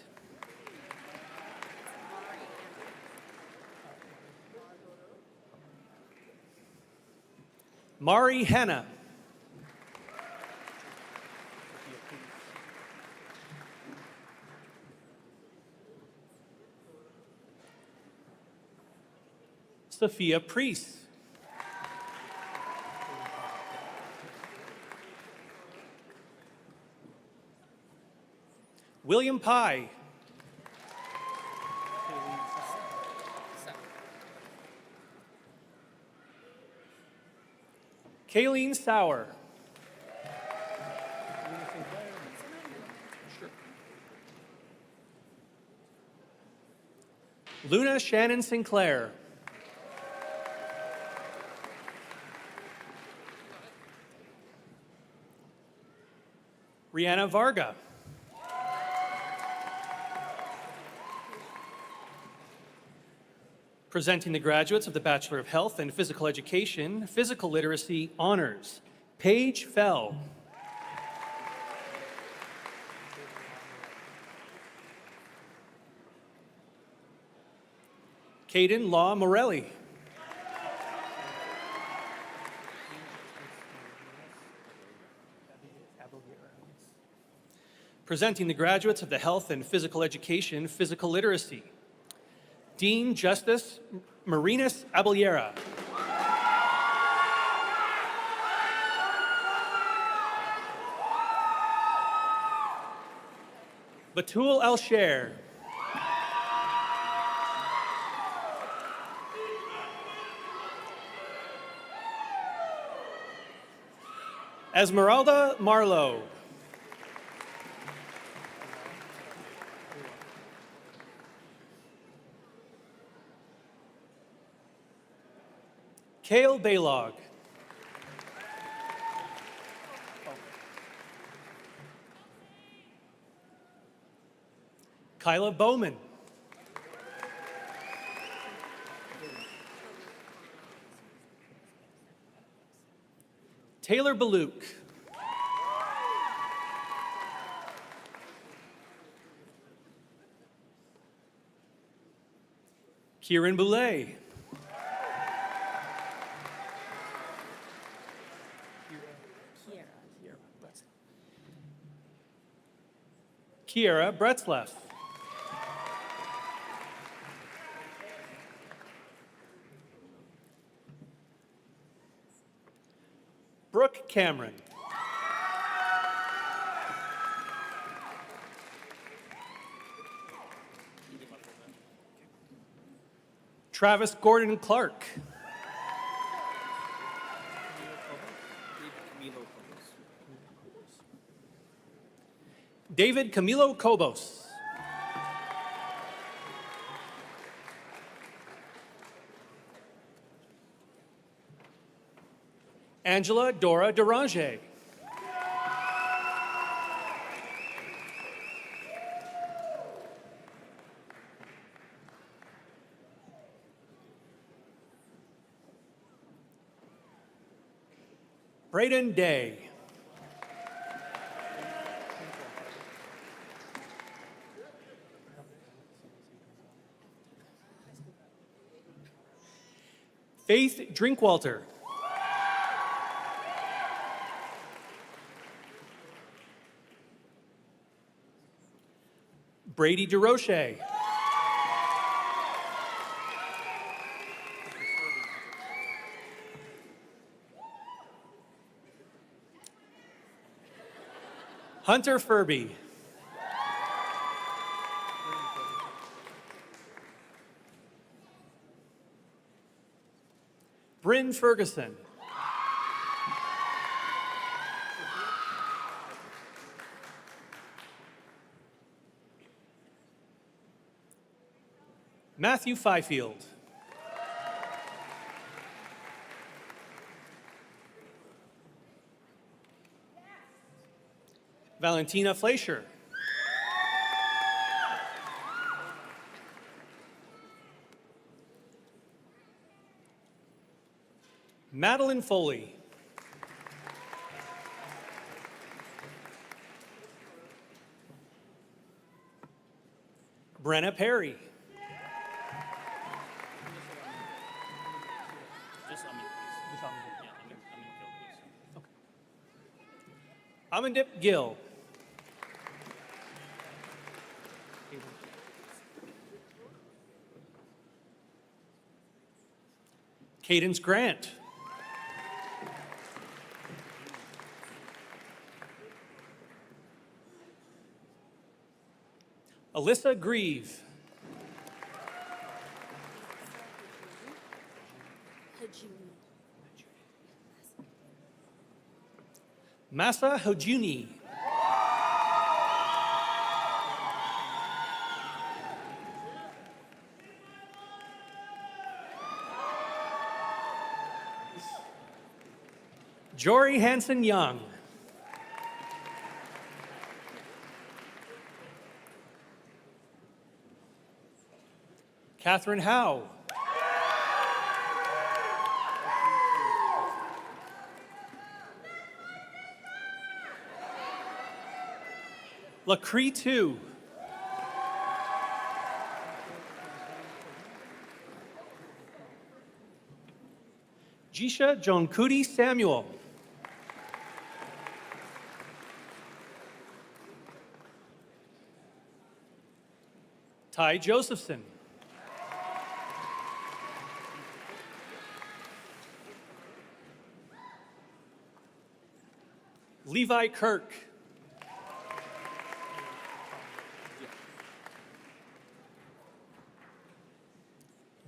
Mari Hanna. Sophia Priest. William Pye. Kayleen Sauer. Luna Shannon Sinclair. Rihanna Varga. Presenting the graduates of the Bachelor of Health and Physical Education, Physical Literacy honors, Paige Fell. Caden Law Morelli. Presenting the graduates of the Health and Physical Education, Physical Literacy, Dean Justice Marinas Abellera. Batul Al-Sher. Esmeralda Marlowe. Kale Baylog. Kyla Bowman. Taylor Baluk. Kieran Boulay. Kiera Bretzleff. Brooke Cameron. Travis Gordon Clark. David Camilo Cobos. Angela Dora Deranger. Braden Day. Faith Drinkwalter. Brady DeRoche. Hunter Furby. Bryn Ferguson. Matthew Fifield. Valentina Fleischer. Madeline Foley. Brenna Perry. Amandip Gill. Cadence Grant. Alyssa Grieve. Masa Hojuni. Jory Hanson Young. Catherine Howe. Lacree 2. Jisha Jonkudi Samuel. Ty Josephson. Levi Kirk.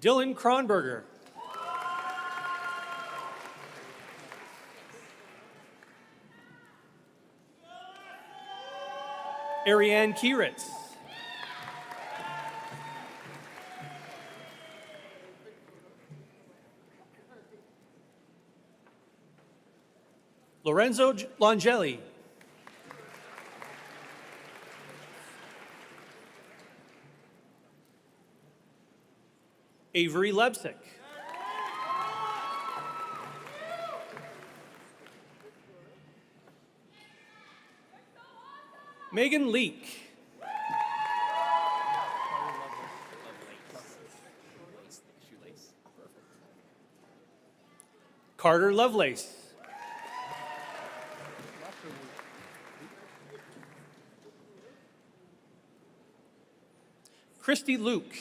Dylan Kronberger. Ariane Kieritz. Lorenzo Longelli. Avery Lebsick. Megan Leake. Carter Lovelace. Christy Luke.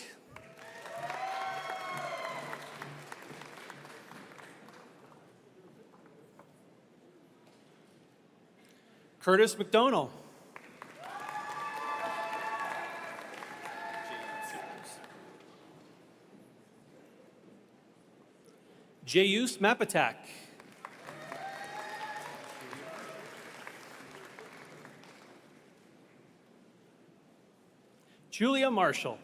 Curtis McDonald. Jayus Mapatak. Julia Marshall.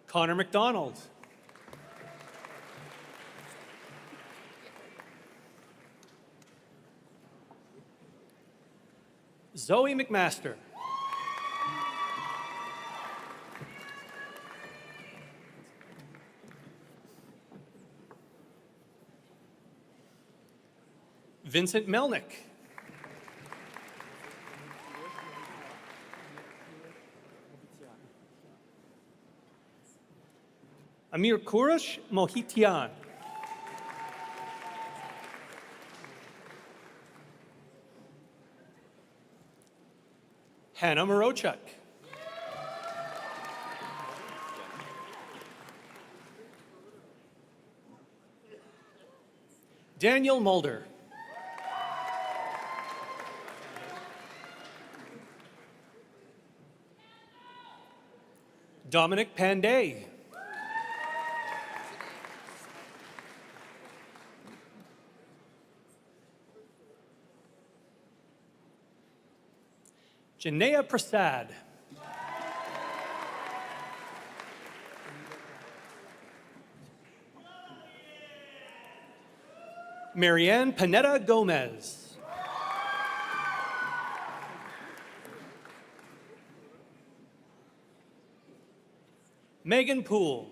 Connor McDonald. Zoe McMaster. Vincent Melnick. Amir Kurush Mohitian. Hannah Morochuk. Daniel Mulder. Dominic Panday. Janaya Prasad. Marianne Panetta Gomez. Megan Poole.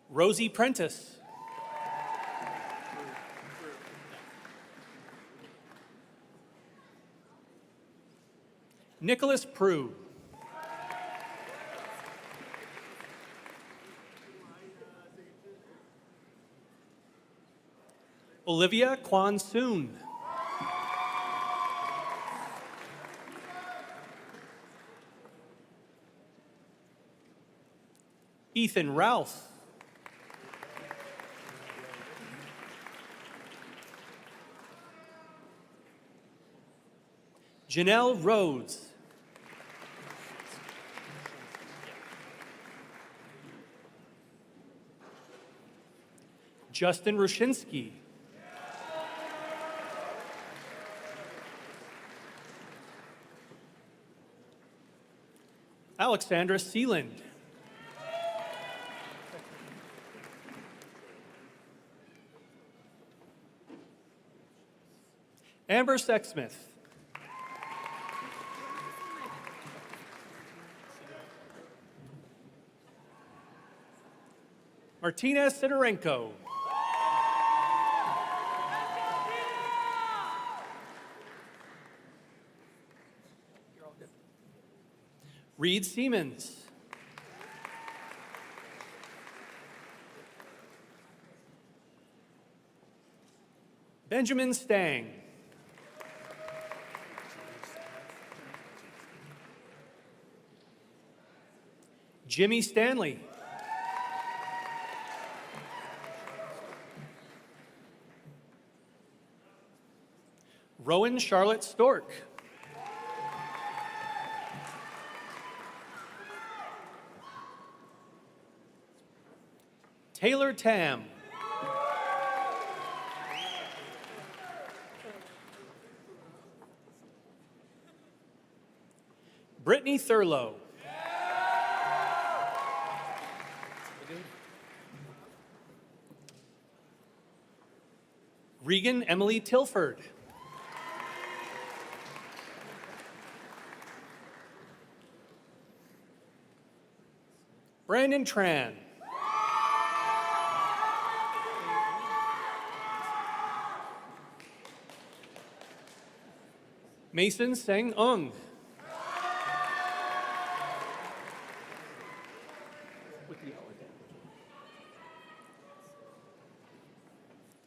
Rosie Prentice. Nicholas Prue. Olivia Kwan Soon. Ethan Ralph. Janelle Rhodes. Justin Rushinsky. Alexandra Sealand. Amber Sexsmith. Martina Sidorenko. Reed Siemens. Benjamin Stang. Jimmy Stanley. Rowan Charlotte Stork. Taylor Tam. Brittany Thurlow. Regan Emily Tilford. Brandon Tran. Mason Seng Ung.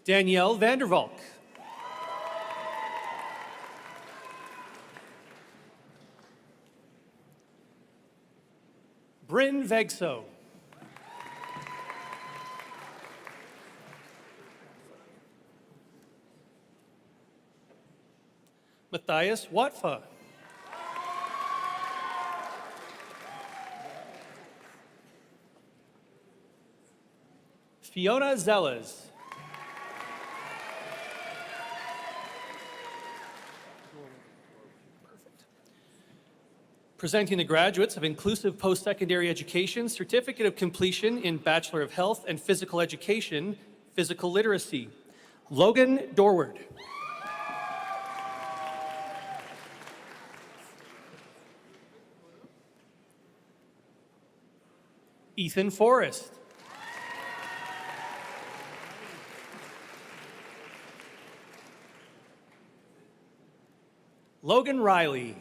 Danielle Vandervalk. Bryn Vegso. Matthias Watfa. Fiona Zellas. Presenting the graduates of Inclusive Post-Secondary Education Certificate of Completion in Bachelor of Health and Physical Education, Physical Literacy, Logan Dorward. Ethan Forrest. Logan Riley.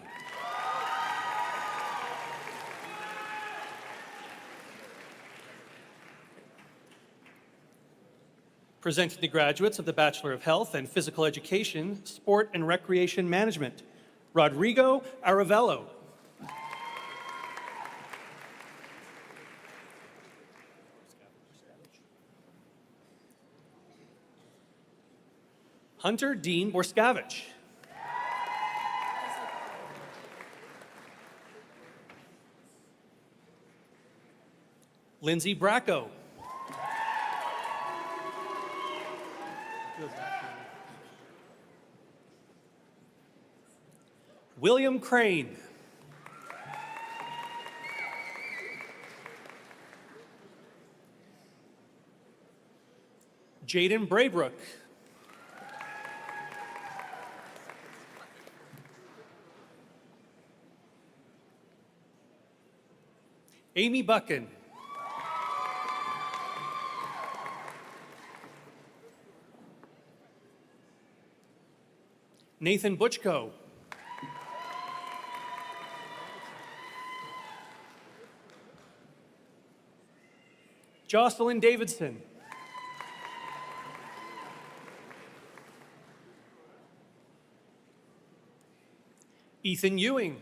Presenting the graduates of the Bachelor of Health and Physical Education, Sport and Recreation Management, Rodrigo Aravello. Hunter Dean Borskavich. Lindsay Bracco. William Crane. Jaden Braybrook. Amy Buchan. Nathan Butchko. Jocelyn Davidson. Ethan Ewing.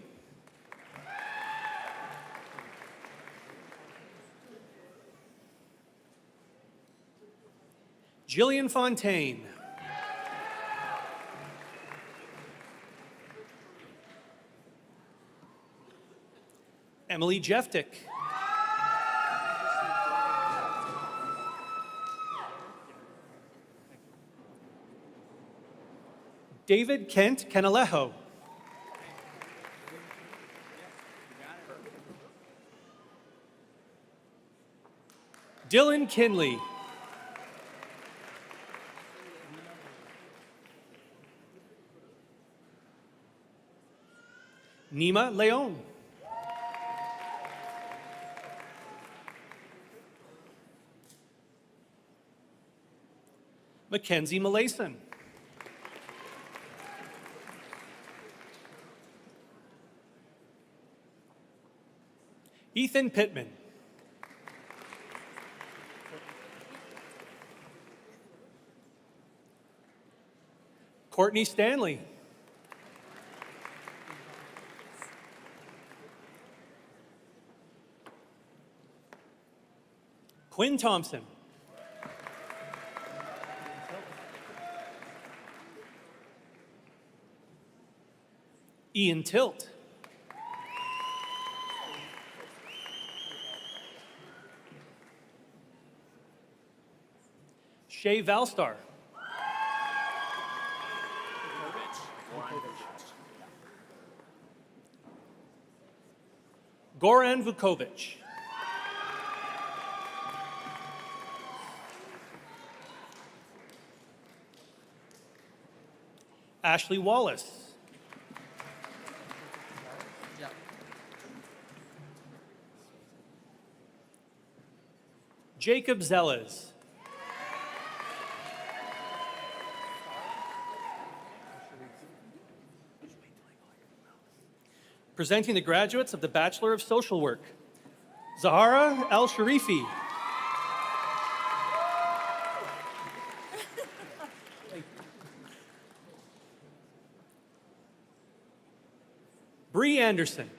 Jillian Fontaine. Emily Jeftick. David Kent Canalejo. Dylan Kinley. Nima Leon. Mackenzie Malason. Ethan Pittman. Courtney Stanley. Quinn Thompson. Ian Tilt. Shay Valstar. Goran Vukovic. Ashley Wallace. Jacob Zellez. Presenting the graduates of the Bachelor of Social Work, Zahara El Sharifi. Bree Anderson.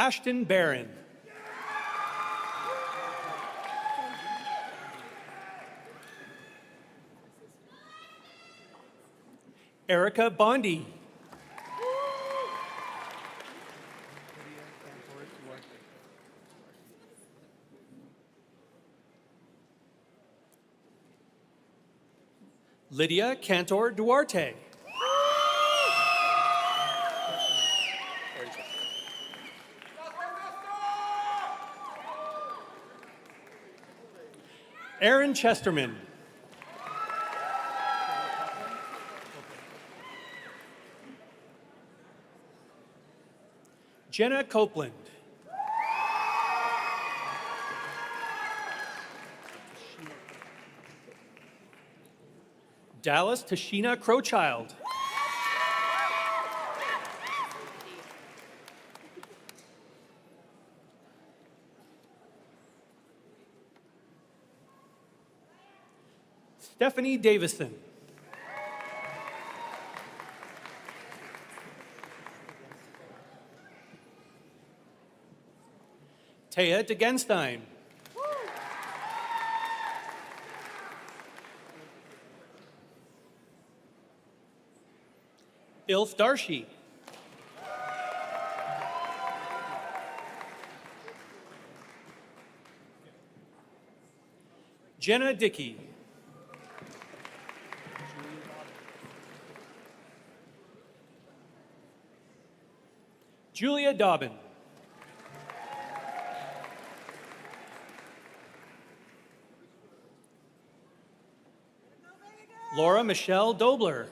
Ashton Barron. Erica Bondi. Lydia Cantor Duarte. Aaron Chesterman. Jenna Copeland. Dallas Tashina Crowchild. Stephanie Davison. Taya DeGenstein. Ilf Darshi. Jenna Dickey. Julia Dobbin. Laura Michelle Dobler.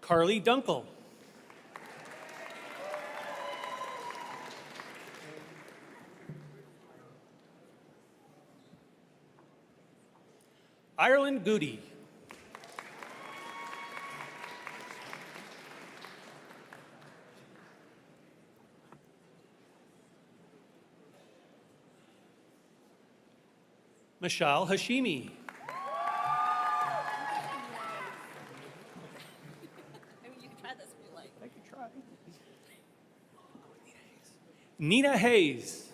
Carly Dunkel. Ireland Goody. Michelle Hashimi. Nina Hayes.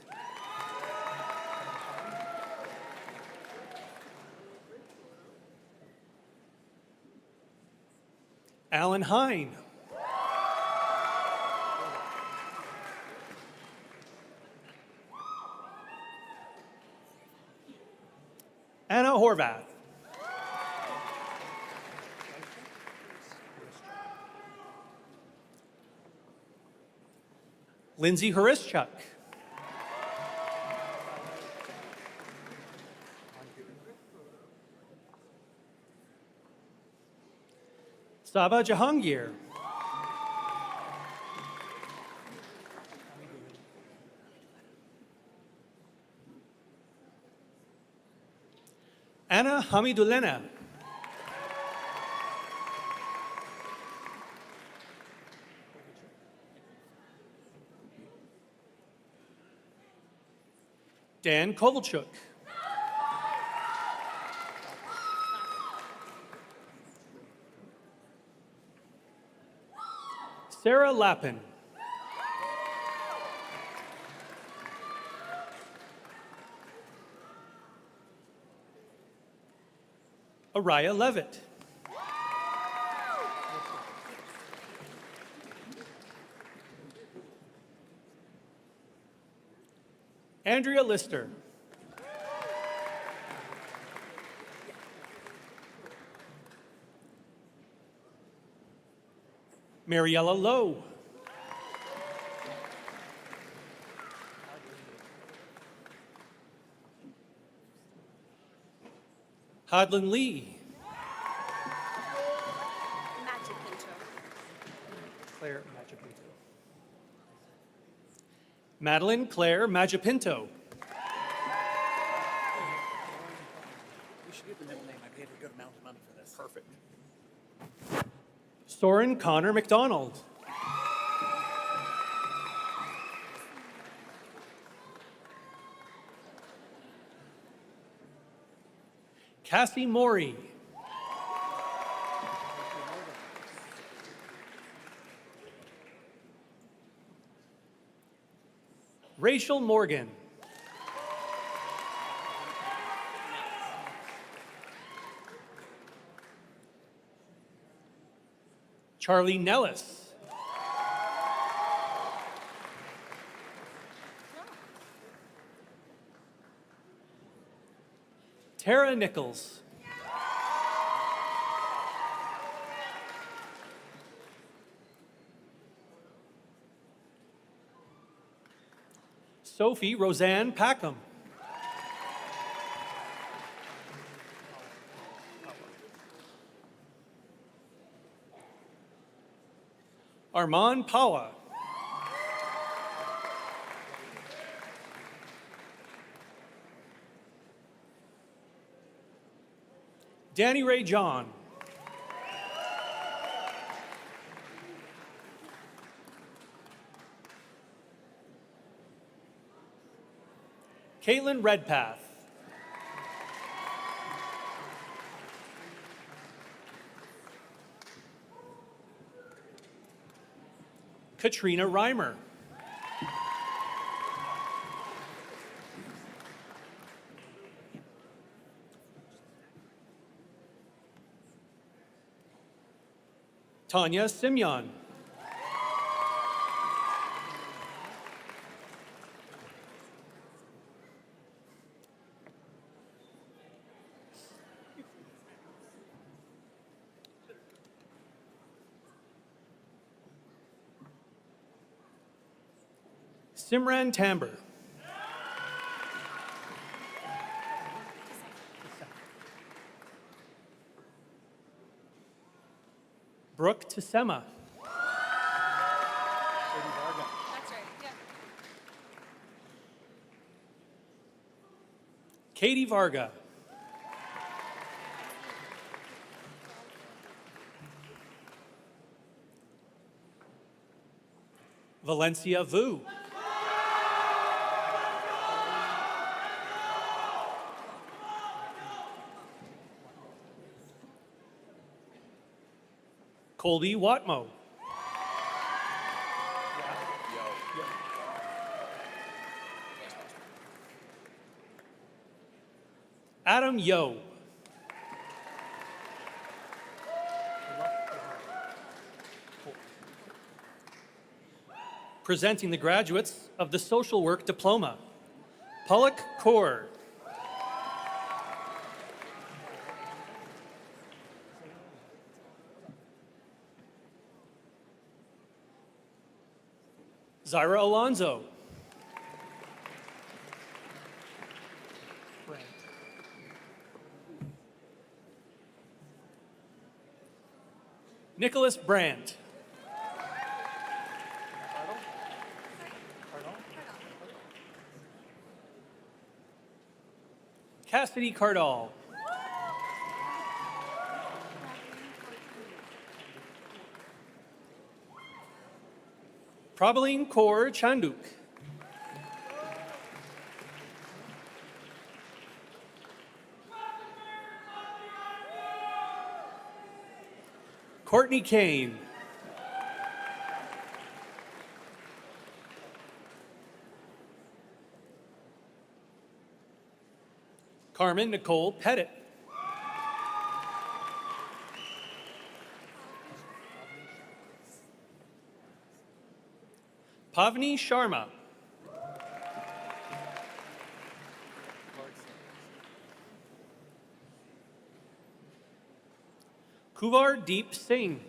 Alan Hine. Anna Horvath. Lindsay Horischuk. Saba Jahangir. Anna Hamidulena. Dan Kovalchuk. Sarah Lappin. Araya Levitt. Andrea Lister. Mariella Lowe. Hadlin Lee. Claire Magipinto. Madeline Claire Magipinto. We should give the middle name. I paid a good amount of money for this. Perfect. Soren Connor McDonald. Cassie Morey. Rachel Morgan. Charlie Nellis. Tara Nichols. Sophie Roseanne Packham. Armand Pawa. Danny Ray John. Caitlin Redpath. Katrina Reimer. Tanya Simeon. Simran Tamber. Brooke Tsema. Katie Varga. Valencia Vu. Colby Watmo. Adam Yo. Presenting the graduates of the Social Work Diploma. Pollock Kaur. Zaira Alonzo. Nicholas Brandt. Cassidy Cardall. Prabhaleen Kaur Chanduk. Courtney Kane. Carmen Nicole Pettit. Pavni Sharma. Kuvar Deep Singh.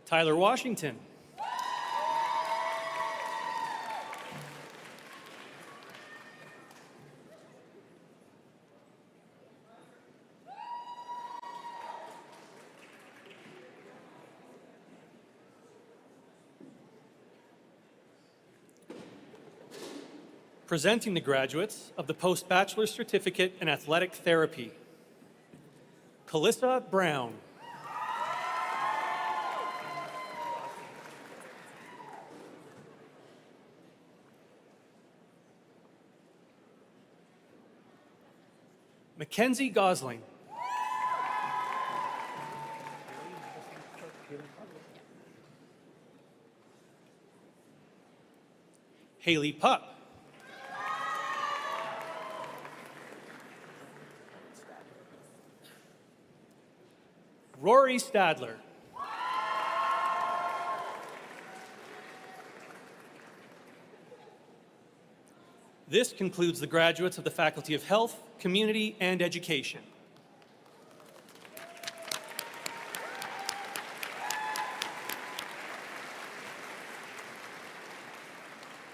Tyler Washington. Presenting the graduates of the Post-Bachelor Certificate in Athletic Therapy. Calissa Brown. Mackenzie Gosling. Haley Pupp. Rory Stadler. This concludes the graduates of the Faculty of Health, Community, and Education.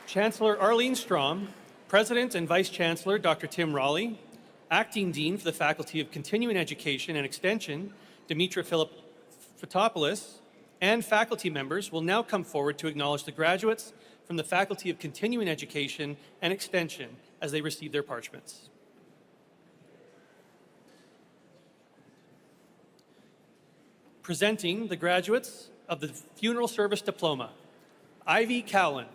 Chancellor Arlene Strom, President and Vice Chancellor Dr. Tim Raleigh, Acting Dean for the Faculty of Continuing Education and Extension, Dimitra Fotopoulos, and faculty members will now come forward to acknowledge the graduates from the Faculty of Continuing Education and Extension as they receive their parchments. Presenting the graduates of the Funeral Service Diploma, Ivy Cowland.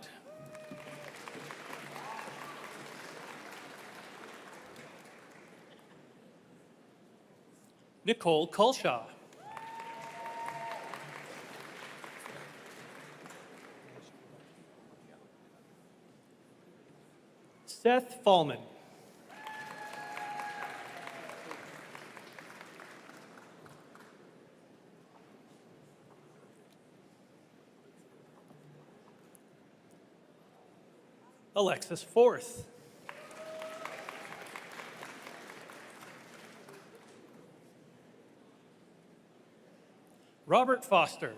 Nicole Culshaw. Seth Fallman. Alexis Forth. Robert Foster.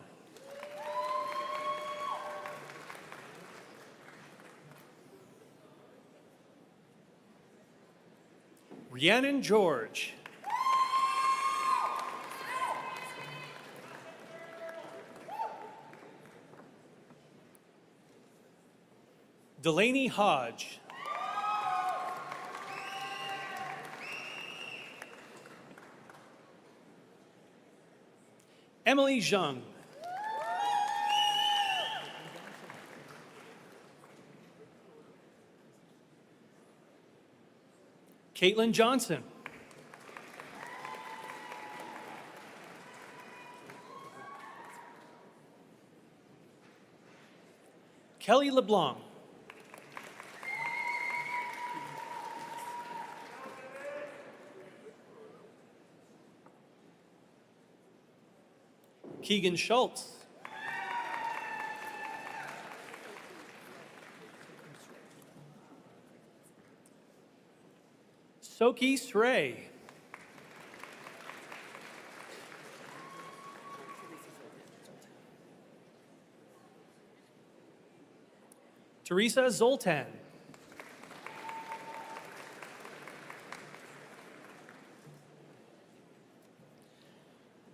Rhiannon George. Delaney Hodge. Emily Zhang. Caitlin Johnson. Kelly LeBlanc. Keegan Schultz. Soki Sray. Teresa Zoltan.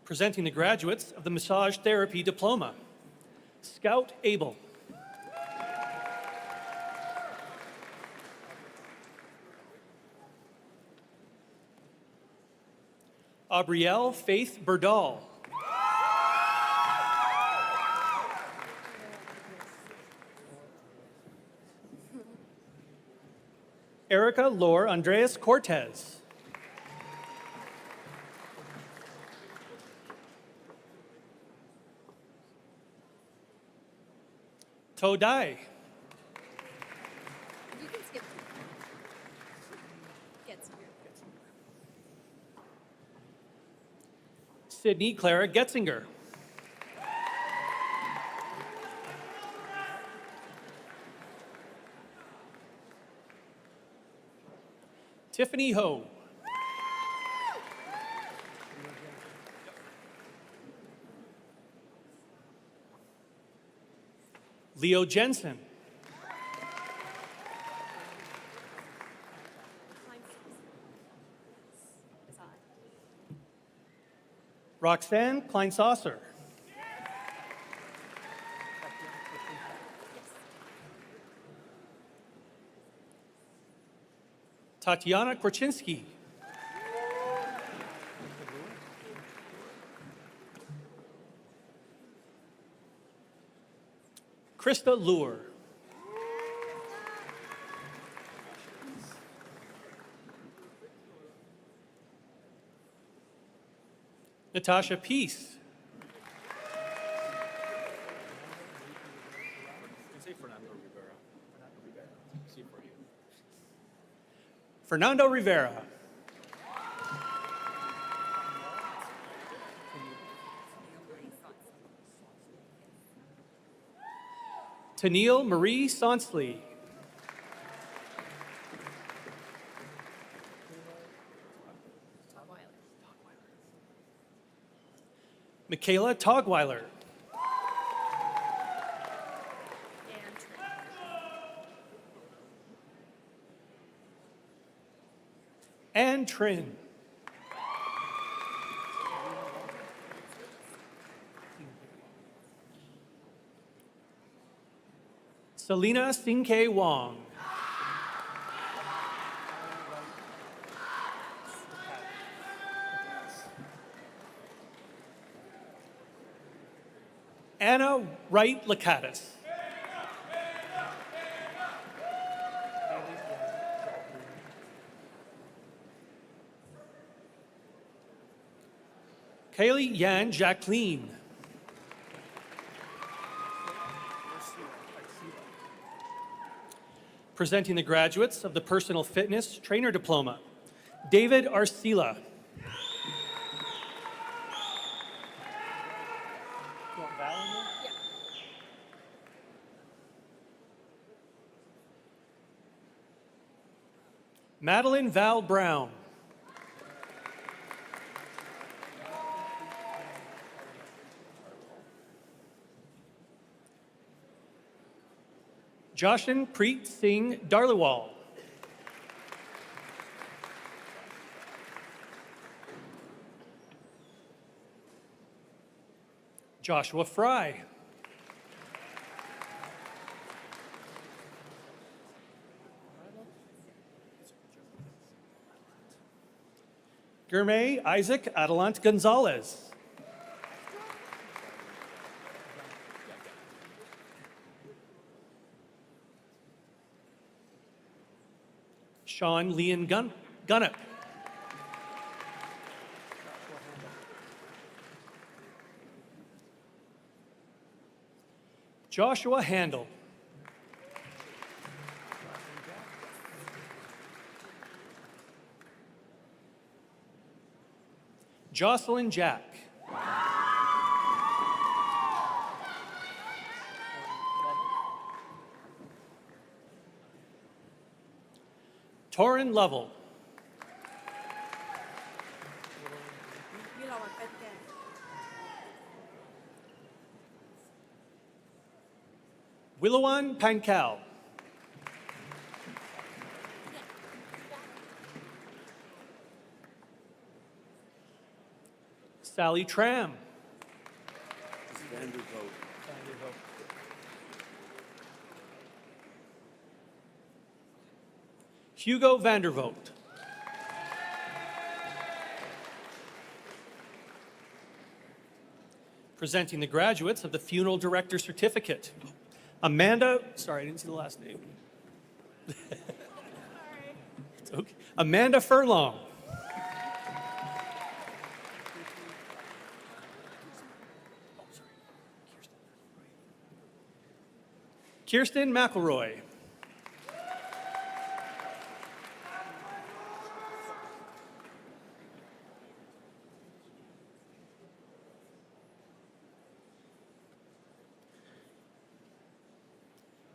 Presenting the graduates of the Massage Therapy Diploma, Scout Abel. Aubrielle Faith Berdal. Erica Lore Andreas Cortez. Todai. You can skip. Get some. Sydney Clara Getzinger. Tiffany Ho. Leo Jensen. Roxanne Kleinsasser. Tatiana Korchinski. Krista Lure. Natasha Peace. Fernando Rivera. Tennille Marie Sonsley. Michaela Togweiler. Ann Trin. Selena Sinke Wong. Anna Wright Lakatis. Kaylee Yan Jacqueline. Presenting the graduates of the Personal Fitness Trainer Diploma, David Arcila. Madeline Val Brown. Joshin Preet Singh Darliwal. Joshua Fry. Gourmet Isaac Adelant Gonzalez. Sean Leon Gunnip. Joshua Handel. Jocelyn Jack. Torin Lovell. Willowan Pankal. Sally Tram. Hugo Vandervoort. Presenting the graduates of the Funeral Director Certificate, Amanda, sorry, I didn't see the last name. It's okay. Amanda Furlong. Kirsten McElroy.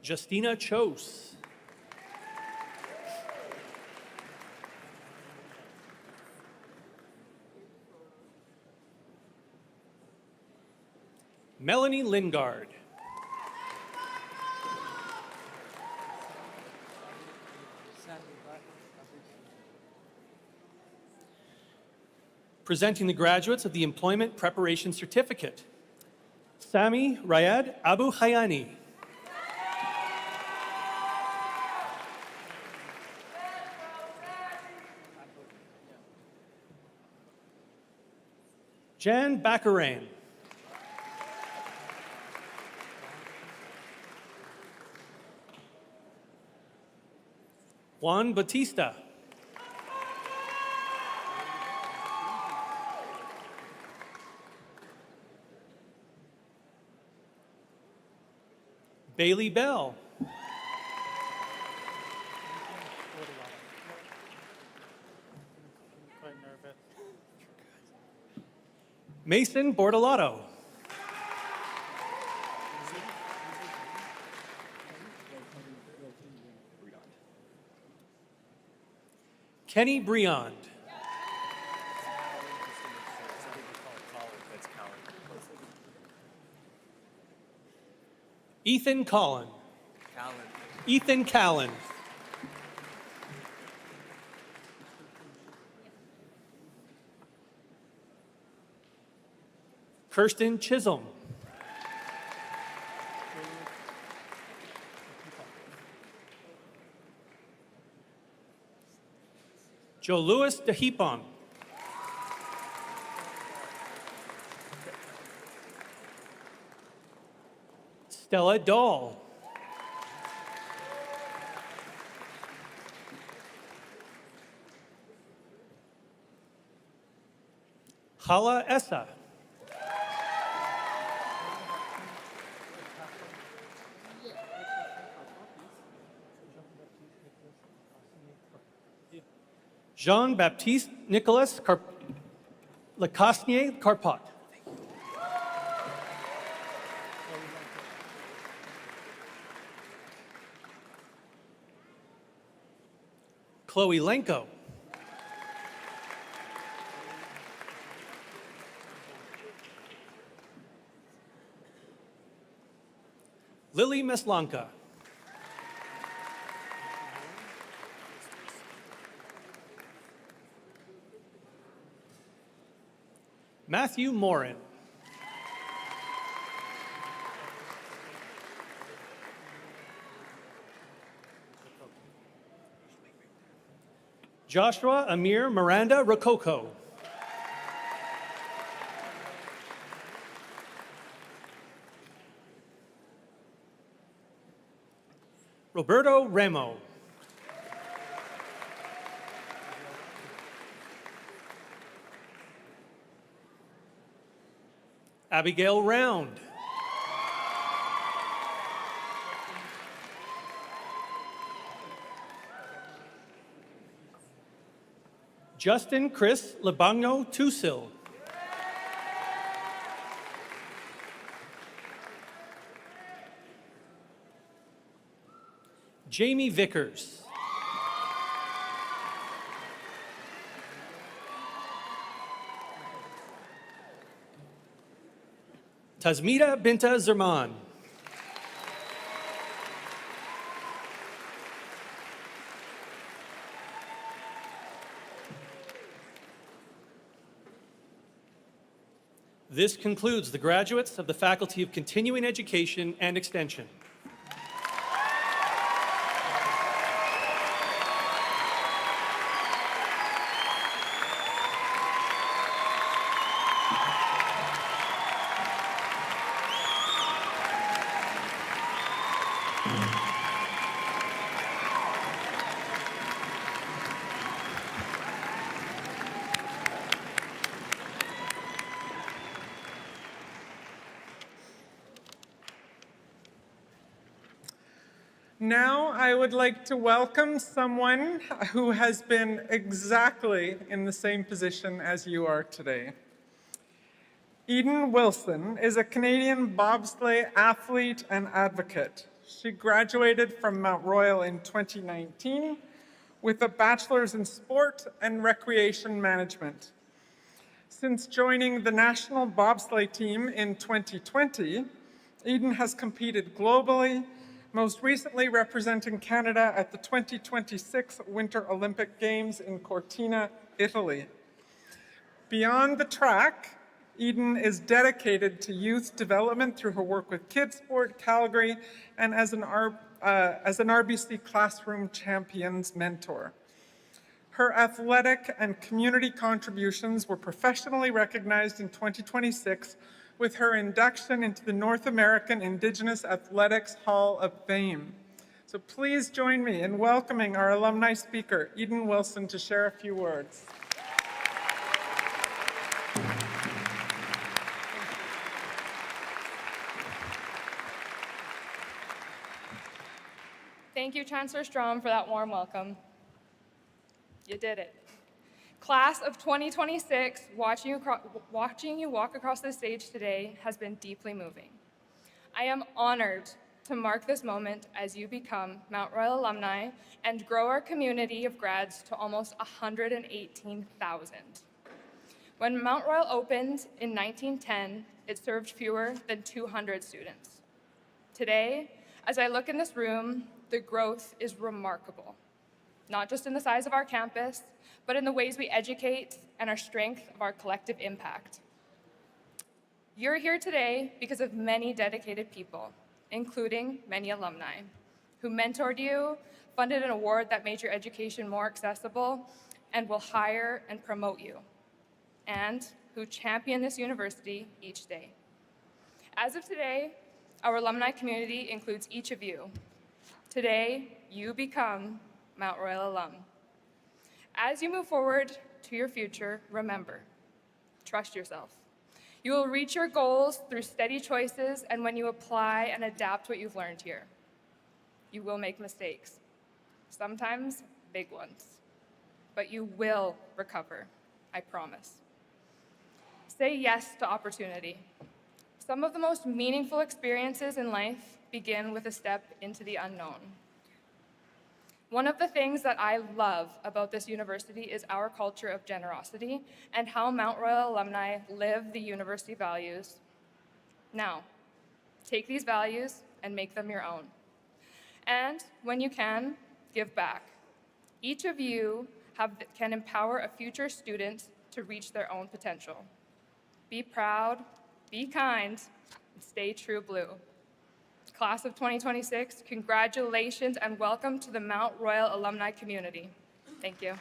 Justina Chose. Melanie Lingard. Presenting the graduates of the Employment Preparation Certificate, Sami Rayad Abu Hayani. Jan Baccarin. Juan Batista. Bailey Bell. Mason Bordolato. Kenny Briand. Ethan Collin. Ethan Callan. Kirsten Chisholm. Joe Louis DeHepon. Stella Dahl. Hala Essa. Jean-Baptiste Nicolas Lacasnier Carpot. Chloe Lenko. Lily Meslanka. Matthew Morin. Joshua Amir Miranda Rococo. Roberto Remo. Abigail Round. Justin Chris Lebagno Tusil. Jamie Vickers. Tazmita Binta Zerman. This concludes the graduates of the Faculty of Continuing Education and Extension. Now I would like to welcome someone who has been exactly in the same position as you are today. Eden Wilson is a Canadian bobsleigh athlete and advocate. She graduated from Mount Royal in 2019 with a bachelor's in sport and recreation management. Since joining the national bobsleigh team in 2020, Eden has competed globally, most recently representing Canada at the 2026 Winter Olympic Games in Cortina, Italy. Beyond the track, Eden is dedicated to youth development through her work with Kids Sport Calgary and as an RBC Classroom Champions mentor. Her athletic and community contributions were professionally recognized in 2026 with her induction into the North American Indigenous Athletics Hall of Fame. So please join me in welcoming our alumni speaker, Eden Wilson, to share a few words. Thank you, Chancellor Strom, for that warm welcome. You did it. Class of 2026, watching you walk across the stage today has been deeply moving. I am honored to mark this moment as you become Mount Royal alumni and grow our community of grads to almost 118,000. When Mount Royal opened in 1910, it served fewer than 200 students. Today, as I look in this room, the growth is remarkable, not just in the size of our campus, but in the ways we educate and our strength of our collective impact. You're here today because of many dedicated people, including many alumni, who mentored you, funded an award that made your education more accessible, and will hire and promote you, and who champion this university each day. As of today, Our alumni community includes each of you. Today, you become Mount Royal alum. As you move forward to your future, remember, trust yourself. You will reach your goals through steady choices and when you apply and adapt what you've learned here. You will make mistakes, sometimes big ones, but you will recover, I promise. Say yes to opportunity. Some of the most meaningful experiences in life begin with a step into the unknown. One of the things that I love about this university is our culture of generosity and how Mount Royal alumni live the university values. Now, take these values and make them your own. And when you can, give back. Each of you can empower a future student to reach their own potential. Be proud, be kind, and stay true blue. Class of 2026, congratulations and welcome to the Mount Royal alumni community. Thank you.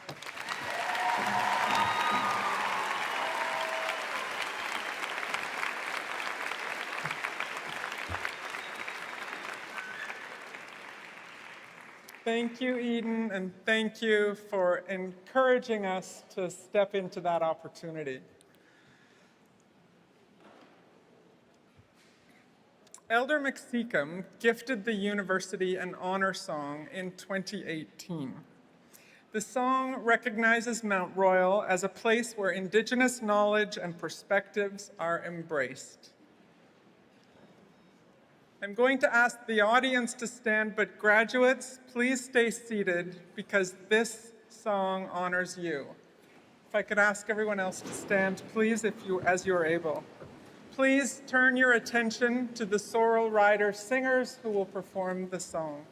Thank you, Eden, and thank you for encouraging us to step into that opportunity. Elder McSeacom gifted the university an honor song in 2018. The song recognizes Mount Royal as a place where Indigenous knowledge and perspectives are embraced. I'm going to ask the audience to stand, but graduates, please stay seated because this song honors you. If I could ask everyone else to stand, please, as you are able. Please turn your attention to the Sorrel Rider singers who will perform the song.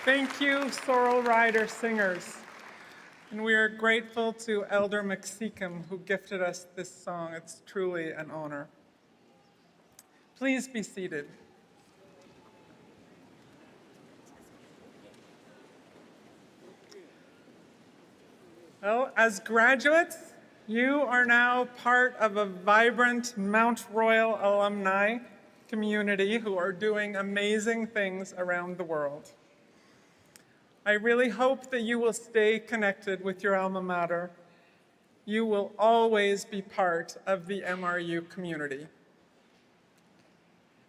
Thank you, Sorrel Rider singers. And we are grateful to Elder McSeacom who gifted us this song. It's truly an honor. Please be seated. Well, as graduates, You are now part of a vibrant Mount Royal alumni community who are doing amazing things around the world. I really hope that you will stay connected with your alma mater. You will always be part of the MRU community.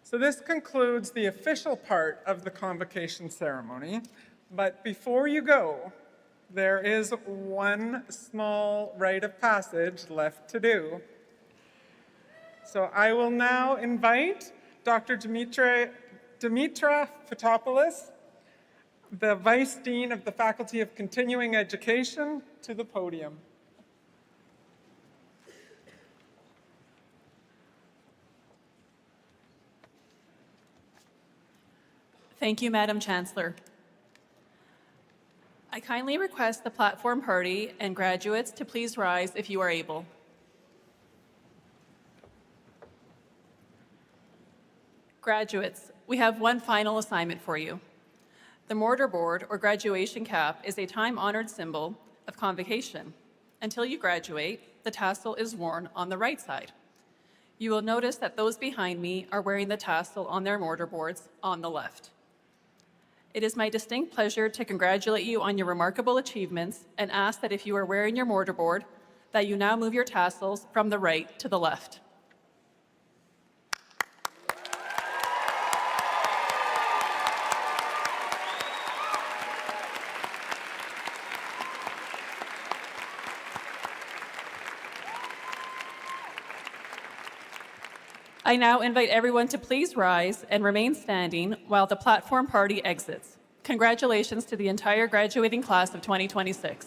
So this concludes the official part of the convocation ceremony, but before you go, there is one small rite of passage left to do. So I will now invite Dr. Dimitra Fotopoulos, the Vice Dean of the Faculty of Continuing Education, to the podium. Thank you, Madam Chancellor. I kindly request the platform party and graduates to please rise if you are able. Graduates, we have one final assignment for you. The mortarboard or graduation cap is a time-honored symbol of convocation. Until you graduate, the tassel is worn on the right side. You will notice that those behind me are wearing the tassel on their mortarboards on the left. It is my distinct pleasure to congratulate you on your remarkable achievements and ask that if you are wearing your mortarboard, that you now move your tassels from the right to the left. I now invite everyone to please rise and remain standing while the platform party exits. Congratulations to the entire graduating class of 2026.